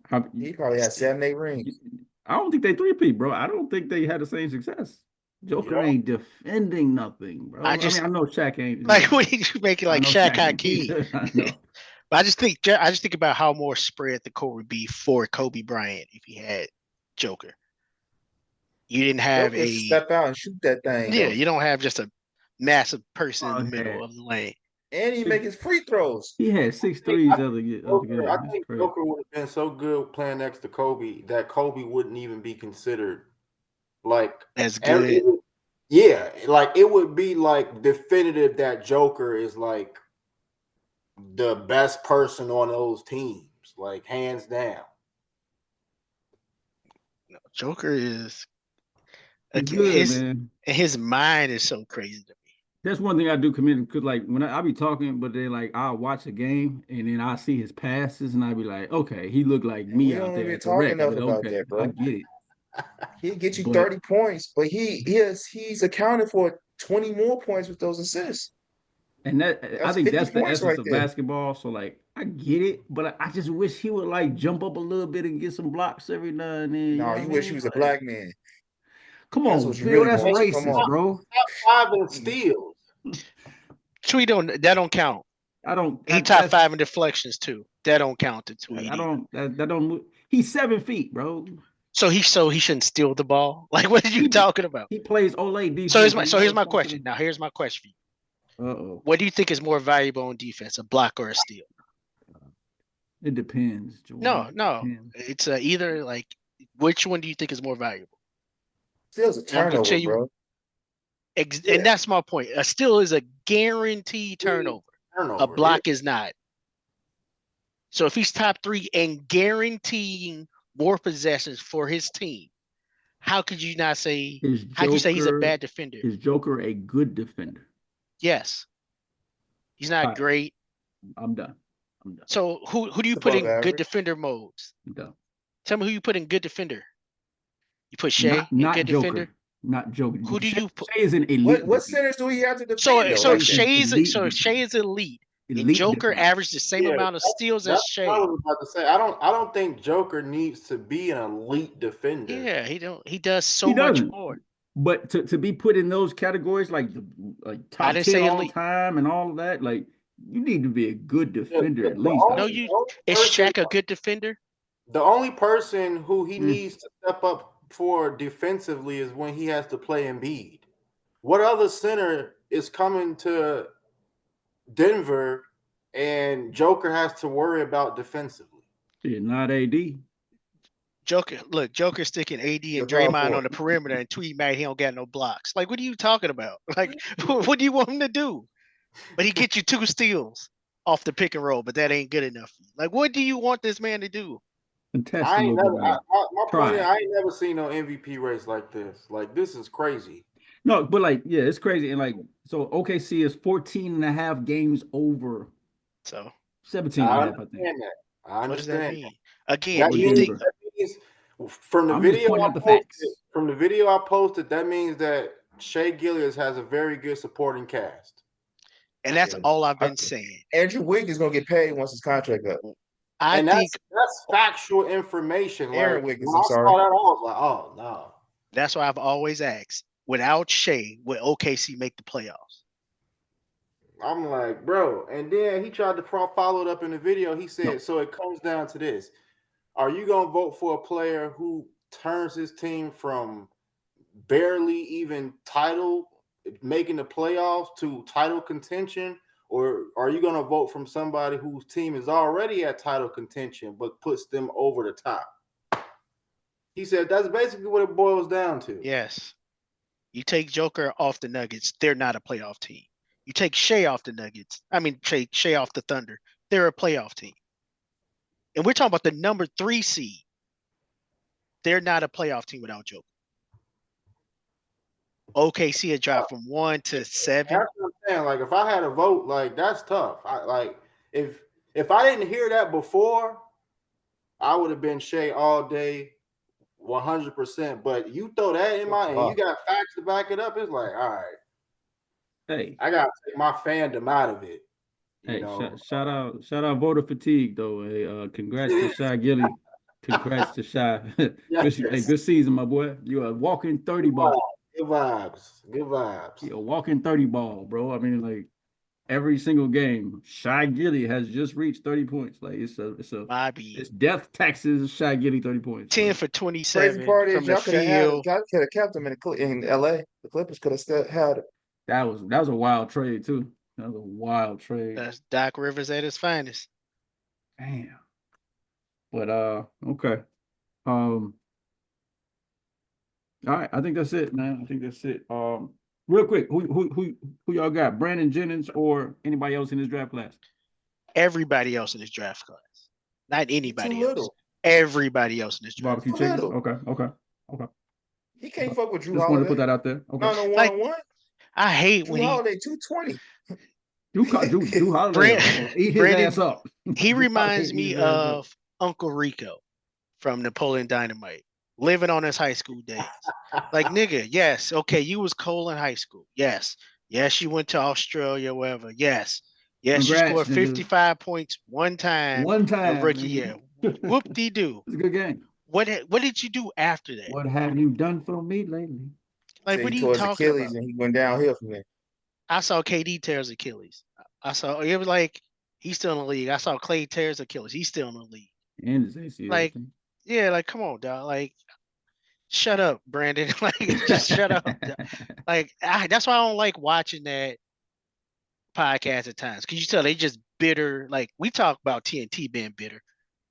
Speaker 1: How,
Speaker 4: He probably had 7, 8 rings.
Speaker 1: I don't think they three-peat, bro. I don't think they had the same success.
Speaker 2: you
Speaker 1: Joker
Speaker 2: know,
Speaker 1: ain't defending nothing,
Speaker 3: I
Speaker 1: bro. I mean,
Speaker 3: just
Speaker 1: I know Shaq ain't.
Speaker 3: like when you make it
Speaker 1: I
Speaker 3: like
Speaker 1: know
Speaker 3: Shaq
Speaker 1: Shaq ain't
Speaker 3: Hakeem.
Speaker 1: either. I know.
Speaker 3: But I just think about how more spread the court would be for Kobe Bryant if he had Joker. You didn't have
Speaker 4: Joker step out and shoot that thing though.
Speaker 3: you don't have just a massive person in the
Speaker 1: Dog
Speaker 3: middle
Speaker 1: had
Speaker 3: of the lane.
Speaker 4: And he make his free throws.
Speaker 1: he had six
Speaker 2: I
Speaker 1: threes
Speaker 2: think
Speaker 1: other game.
Speaker 2: I
Speaker 1: That's
Speaker 2: think
Speaker 1: crazy.
Speaker 2: Joker would have been so good playing next to Kobe that Kobe wouldn't even be considered like
Speaker 3: As
Speaker 2: every,
Speaker 3: good.
Speaker 2: yeah, like it would be like definitive that Joker is like the best person on those teams, like hands down.
Speaker 3: No, Joker is
Speaker 1: He's good,
Speaker 3: his
Speaker 1: man.
Speaker 3: mind is so crazy to me.
Speaker 1: That's one thing I do commend him because, like, when I be talking, but then like I'll watch a game and then I see his passes and I be like, okay, he looked like
Speaker 4: And we
Speaker 1: me out
Speaker 4: don't
Speaker 1: there
Speaker 4: even
Speaker 1: at the
Speaker 4: talk
Speaker 1: rec.
Speaker 4: enough
Speaker 1: But
Speaker 4: about
Speaker 1: okay,
Speaker 4: that,
Speaker 1: I
Speaker 4: bro.
Speaker 1: get it.
Speaker 4: He'll get you
Speaker 1: But
Speaker 4: 30 points, but he's accounted for 20 more points with those assists.
Speaker 1: and that I
Speaker 4: That's
Speaker 1: think
Speaker 4: 50
Speaker 1: that's the
Speaker 4: points
Speaker 1: essence
Speaker 4: right
Speaker 1: of
Speaker 4: there.
Speaker 1: basketball. So like I get it, but I just wish he would like jump up a little bit and get some blocks every now and then. You know
Speaker 4: No,
Speaker 1: what I
Speaker 4: you wish he
Speaker 1: mean?
Speaker 4: was a
Speaker 1: Like,
Speaker 4: black man.
Speaker 1: come
Speaker 4: That's
Speaker 1: on,
Speaker 4: what you
Speaker 1: Phil,
Speaker 4: really
Speaker 1: that's
Speaker 4: want. Come
Speaker 1: racist,
Speaker 4: on.
Speaker 1: bro.
Speaker 2: Top 5 in steals.
Speaker 3: Tweet that don't count.
Speaker 1: I don't.
Speaker 3: He top
Speaker 1: That's
Speaker 3: 5 in deflections too. That don't count to
Speaker 1: I
Speaker 3: Tweety.
Speaker 1: don't. That don't. He's 7 feet, bro.
Speaker 3: So he shouldn't steal the ball. Like what are you
Speaker 1: He
Speaker 3: talking about?
Speaker 1: he plays Olay
Speaker 3: So
Speaker 1: defense. He's not
Speaker 3: here's my
Speaker 1: responsible.
Speaker 3: question. Now here's my question for you.
Speaker 1: Uh-oh.
Speaker 3: What do you think is more valuable on defense, a block or a steal?
Speaker 1: It depends, Jordan.
Speaker 3: No.
Speaker 1: Depends.
Speaker 3: It's either like which one do you think is more valuable?
Speaker 4: Steals a
Speaker 3: And I'm gonna tell
Speaker 4: turnover,
Speaker 3: you,
Speaker 4: bro.
Speaker 3: and that's my point. A steal is a guaranteed turnover. A
Speaker 2: Turnover.
Speaker 3: block is not. So if he's top 3 and guaranteeing more possessions for his team, how could you not say?
Speaker 1: Is
Speaker 3: How can you say he's a
Speaker 1: Joker
Speaker 3: bad defender?
Speaker 1: is Joker a good defender?
Speaker 3: Yes, he's
Speaker 1: All
Speaker 3: not
Speaker 1: right,
Speaker 3: great.
Speaker 1: I'm done.
Speaker 3: So who do you
Speaker 4: It's
Speaker 3: put
Speaker 4: above
Speaker 3: in good
Speaker 4: average.
Speaker 3: defender modes?
Speaker 1: I'm done.
Speaker 3: Tell me who you put in good defender. You put Shea
Speaker 1: Not
Speaker 3: in
Speaker 1: not
Speaker 3: good
Speaker 1: Joker.
Speaker 3: defender.
Speaker 1: Not Joker.
Speaker 3: Who do
Speaker 1: Shea,
Speaker 3: you put?
Speaker 1: Shea is an elite
Speaker 4: What
Speaker 1: defender.
Speaker 4: centers do he have to defend
Speaker 3: So
Speaker 4: though
Speaker 3: so
Speaker 4: like
Speaker 3: if
Speaker 4: that?
Speaker 3: Shea is elite, and
Speaker 1: Elite
Speaker 3: Joker
Speaker 1: defender.
Speaker 3: averaged the same
Speaker 2: Yeah,
Speaker 3: amount of steals
Speaker 2: that's
Speaker 3: as
Speaker 2: what I
Speaker 3: Shea.
Speaker 2: was about to say. I don't think Joker needs to be an elite defender.
Speaker 3: Yeah, he don't. He does so
Speaker 1: He
Speaker 3: much
Speaker 1: doesn't.
Speaker 3: more.
Speaker 1: But to be put in those categories like
Speaker 3: I
Speaker 1: top
Speaker 3: didn't
Speaker 1: 10
Speaker 3: say
Speaker 1: all
Speaker 3: elite.
Speaker 1: time and all of that, like you need to be a good defender at
Speaker 2: The
Speaker 1: least.
Speaker 3: No,
Speaker 2: only
Speaker 3: is
Speaker 2: person,
Speaker 3: Shaq a good defender?
Speaker 2: the only person who he
Speaker 1: Mm.
Speaker 2: needs to step up for defensively is when he has to play Embiid. What other center is coming to Denver and Joker has to worry about defensively?
Speaker 1: Shit, not AD.
Speaker 3: Joker sticking AD
Speaker 4: You're
Speaker 3: and
Speaker 4: called
Speaker 3: Draymond
Speaker 4: for
Speaker 3: on the perimeter and tweet Matt he don't got no blocks. Like, what are you talking about? Like, what do you want him to do? But he get you 2 steals off the pick and roll, but that ain't good enough. Like, what do you want this man to do?
Speaker 1: Contest
Speaker 2: I
Speaker 1: a
Speaker 2: ain't
Speaker 1: little bit
Speaker 2: never.
Speaker 1: more.
Speaker 2: My point is,
Speaker 1: Try.
Speaker 2: I ain't never seen no MVP race like this. Like this is crazy.
Speaker 1: No, but like, yeah, it's crazy. And like, so OKC is 14 and a half games over
Speaker 3: So
Speaker 1: 17 and
Speaker 2: I
Speaker 1: a half, I think.
Speaker 2: understand that. I
Speaker 3: what does that
Speaker 2: understand.
Speaker 3: mean? Again,
Speaker 1: Or
Speaker 3: do you think
Speaker 1: Denver.
Speaker 2: That means from the
Speaker 1: I'm just
Speaker 2: video
Speaker 1: pointing
Speaker 2: I
Speaker 1: out the
Speaker 2: posted,
Speaker 1: facts.
Speaker 2: that means that Shea Gillius has a very good supporting cast.
Speaker 3: and that's
Speaker 4: Yeah.
Speaker 3: all I've been saying.
Speaker 4: Andrew Wiggins gonna get paid once his contract up.
Speaker 3: I
Speaker 2: And
Speaker 3: think
Speaker 2: that's factual information.
Speaker 4: Aaron
Speaker 2: Like
Speaker 4: Wiggins,
Speaker 2: when
Speaker 4: I'm
Speaker 2: I
Speaker 4: sorry.
Speaker 2: saw that, I was like, oh no.
Speaker 3: that's why I've always asked. Without Shea, will OKC make the playoffs?
Speaker 2: I'm like, bro. And then he tried to follow it up in the video. He said,
Speaker 1: No.
Speaker 2: so it comes down to this. Are you going to vote for a player who turns his team from barely even making the playoffs to title contention? Or are you going to vote from somebody whose team is already at title contention but puts them over the top? He said that's basically what it boils down to.
Speaker 3: Yes. You take Joker off the Nuggets, they're not a playoff team. You take Shea off the Nuggets. I mean, Shea off the Thunder. They're a playoff team. And we're talking about the number 3 seed. They're not a playoff team without Joker. OKC had dropped from 1 to 7.
Speaker 2: That's what I'm saying. Like, if I had a vote, like, that's tough. If I didn't hear that before, I would have been Shea all day, 100%. But you throw that in and you got facts to back it up. It's like, all right,
Speaker 1: Hey,
Speaker 2: I gotta take my fandom out of it. You know,
Speaker 1: shout out voter fatigue though. Hey, congrats to Shy Gilly. Congrats to Shy.
Speaker 2: Yes.
Speaker 1: Good season, my boy. You're a walking 30 ball.
Speaker 2: Good vibes. Good vibes.
Speaker 1: You're a walking 30 ball, bro. I mean, like every single game, Shy Gilly has just reached 30 points. Like it's death taxes. Shy Gilly 30 points.
Speaker 3: 10 for 27
Speaker 4: Crazy part
Speaker 3: from
Speaker 4: is
Speaker 3: the
Speaker 4: y'all could have
Speaker 3: field.
Speaker 4: kept him in LA. The Clippers could have still had him.
Speaker 1: That was a wild trade too. That was a wild trade.
Speaker 3: That's Doc Rivers at his finest.
Speaker 1: Damn. But okay. All right, I think that's it, man. I think that's it. Real quick, who y'all got? Brandon Jennings or anybody else in this draft class?
Speaker 3: Everybody else in this draft class. Not anybody
Speaker 4: Too
Speaker 3: else.
Speaker 4: little.
Speaker 3: Everybody else in this draft.
Speaker 1: Barbecue chicken? Okay.
Speaker 4: He can't fuck with Drew
Speaker 1: Just
Speaker 4: Holiday.
Speaker 1: wanted to put that out there. Okay.
Speaker 4: No, one-on-one.
Speaker 3: I hate
Speaker 4: Drew
Speaker 3: when
Speaker 4: Holiday 220.
Speaker 1: Drew Holiday eat his ass up.
Speaker 3: He reminds me of Uncle Rico from Napoleon Dynamite, living on his high school days. Like, nigga, yes, okay, you was cold in high school. Yes, you went to Australia, wherever. Yes,
Speaker 1: Congrats,
Speaker 3: you scored
Speaker 1: nigga.
Speaker 3: 55 points one time your rookie year. Whoop-de-doo.
Speaker 1: It's a good game.
Speaker 3: What did you do after that?
Speaker 1: What have you done for me lately?
Speaker 3: Like, what are you talking
Speaker 4: Achilles
Speaker 3: about?
Speaker 4: and he went downhill from there.
Speaker 3: I saw KD tear his Achilles. It was like he's still in the league. I saw Clay tear his Achilles. He's still in the league.
Speaker 1: And his ACL.
Speaker 3: Like, yeah, like, come on, dog. Like, shut up, Brandon. Like, just shut up. Like, that's why I don't like watching that podcast at times. Because you tell they just bitter. Like, we talk about TNT being bitter.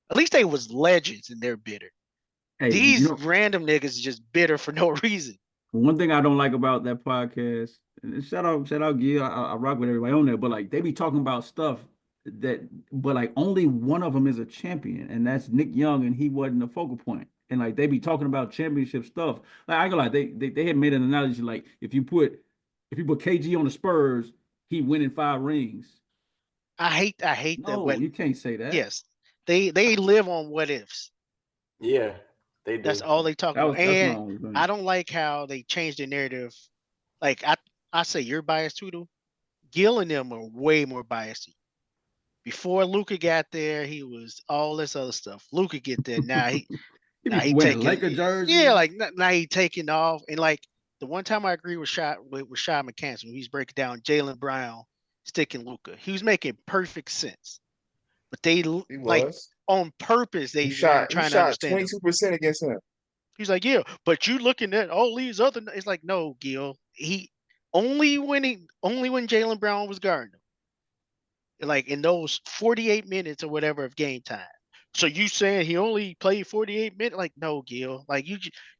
Speaker 3: At least they was legends and they're bitter.
Speaker 1: Hey,
Speaker 3: These random niggas is just bitter for no reason.
Speaker 1: One thing I don't like about that podcast, and shout out Gil, I rock with everybody on there, but like they be talking about stuff but like only one of them is a champion, and that's Nick Young, and he wasn't a focal point. And like they be talking about championship stuff. Like I go like they had made an analogy like if you put KG on the Spurs, he winning 5 rings.
Speaker 3: I hate
Speaker 1: that. No, you can't say that.
Speaker 3: Yes, they live on what ifs.
Speaker 2: Yeah. They do.
Speaker 3: That's all they talk about. And I don't like how they changed the narrative. Like I say you're biased too, though. Gil and them are way more biased. Before Luka got there, he was all this other stuff. Luka get there now. He taking
Speaker 1: Laker jersey.
Speaker 3: Yeah, like now he taking off. And like the one time I agree with Shy McCann when he's breaking down Jaylen Brown sticking Luka, he was making perfect sense. But they on purpose, they trying to understand
Speaker 4: 22% against him.
Speaker 3: He's like, yeah, but you looking at all these other. It's like, no, Gil. He only when Jaylen Brown was guarding him, like in those 48 minutes or whatever of game time. So you saying he only played 48 minutes? Like, no, Gil. Like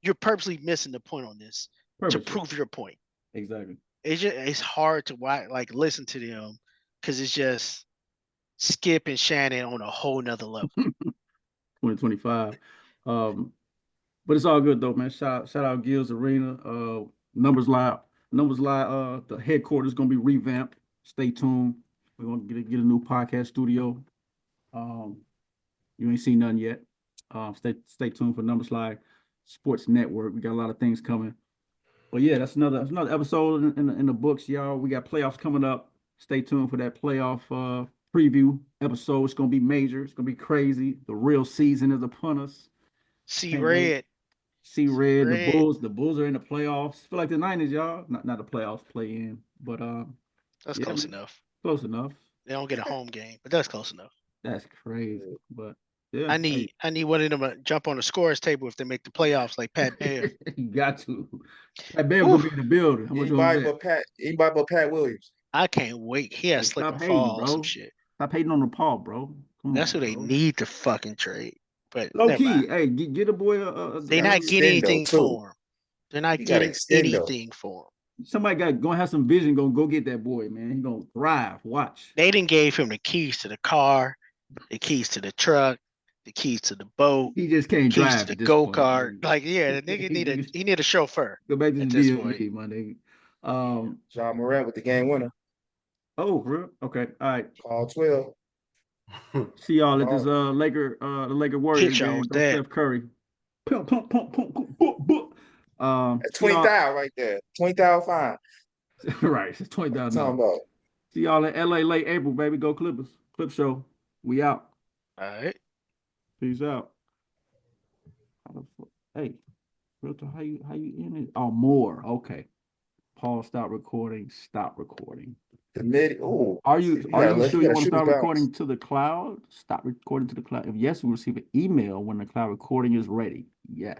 Speaker 3: you're purposely missing the point on this to prove your point.
Speaker 1: Exactly.
Speaker 3: It's hard to like listen to them because it's just Skip and Shannon on a whole nother level.
Speaker 1: 2025. But it's all good though, man. Shout out Gil's Arena. NumbersLie, the headquarters gonna be revamped. Stay tuned. We're gonna get a new podcast studio. You ain't seen none yet. Stay tuned for NumbersLie Sports Network. We got a lot of things coming. But yeah, that's another episode in the books, y'all. We got playoffs coming up. Stay tuned for that playoff preview episode. It's gonna be major. It's gonna be crazy. The real season is upon us.
Speaker 3: See red.
Speaker 1: The Bulls are in the playoffs. Feel like the 90s, y'all. Not the playoffs, play in, but
Speaker 3: that's close enough.
Speaker 1: Close enough.
Speaker 3: They don't get a home game, but that's close enough.
Speaker 1: That's crazy, but yeah.
Speaker 3: I need one of them to jump on the scorers table if they make the playoffs, like Pat Bev.
Speaker 1: You got to. Pat Bev gonna be in the building.
Speaker 4: Anybody but Pat Williams.
Speaker 3: I can't wait. He has slip and fall, some shit.
Speaker 1: Stop hating on the Paul, bro.
Speaker 3: That's who they need to fucking trade. But
Speaker 1: low key, hey, get a boy.
Speaker 3: They're not getting anything for him. They're not getting anything for him.
Speaker 1: Somebody gonna have some vision. Gonna go get that boy, man. He gonna thrive. Watch.
Speaker 3: They didn't gave him the keys to the car, the keys to the truck, the keys to the boat,
Speaker 1: He just can't
Speaker 3: keys to
Speaker 1: drive
Speaker 3: the
Speaker 1: at this point.
Speaker 3: go-kart. Like, yeah, the nigga need a chauffeur
Speaker 1: Go back to
Speaker 3: at
Speaker 1: the
Speaker 3: this point.
Speaker 1: DMV, my nigga.
Speaker 4: John Morant with the game winner.
Speaker 1: Oh, for real? Okay. All right.
Speaker 4: Call 12.
Speaker 1: See y'all at this the Laker Warriors
Speaker 3: Hit y'all
Speaker 1: game.
Speaker 3: with
Speaker 1: Go
Speaker 3: that.
Speaker 1: Steph Curry. Pump, pump, pump, pump, pump, pump, pump.
Speaker 4: That's
Speaker 1: See y'all.
Speaker 4: $20,000 right there. $20,000 fine.
Speaker 1: Right. It's $20,000.
Speaker 4: Talking about.
Speaker 1: See y'all in LA late April, baby. Go Clippers. Clip show. We out.
Speaker 3: All right.
Speaker 1: Peace out. Hey, Realtor, how you in it? Oh, more. Okay. Paul, stop recording. Stop recording.
Speaker 4: The mid. Oh,
Speaker 1: Are you sure you want to
Speaker 4: shoot
Speaker 1: start
Speaker 4: bounce.
Speaker 1: recording to the cloud? Stop recording to the cloud. If yes, we'll receive an email when the cloud recording is ready. Yes.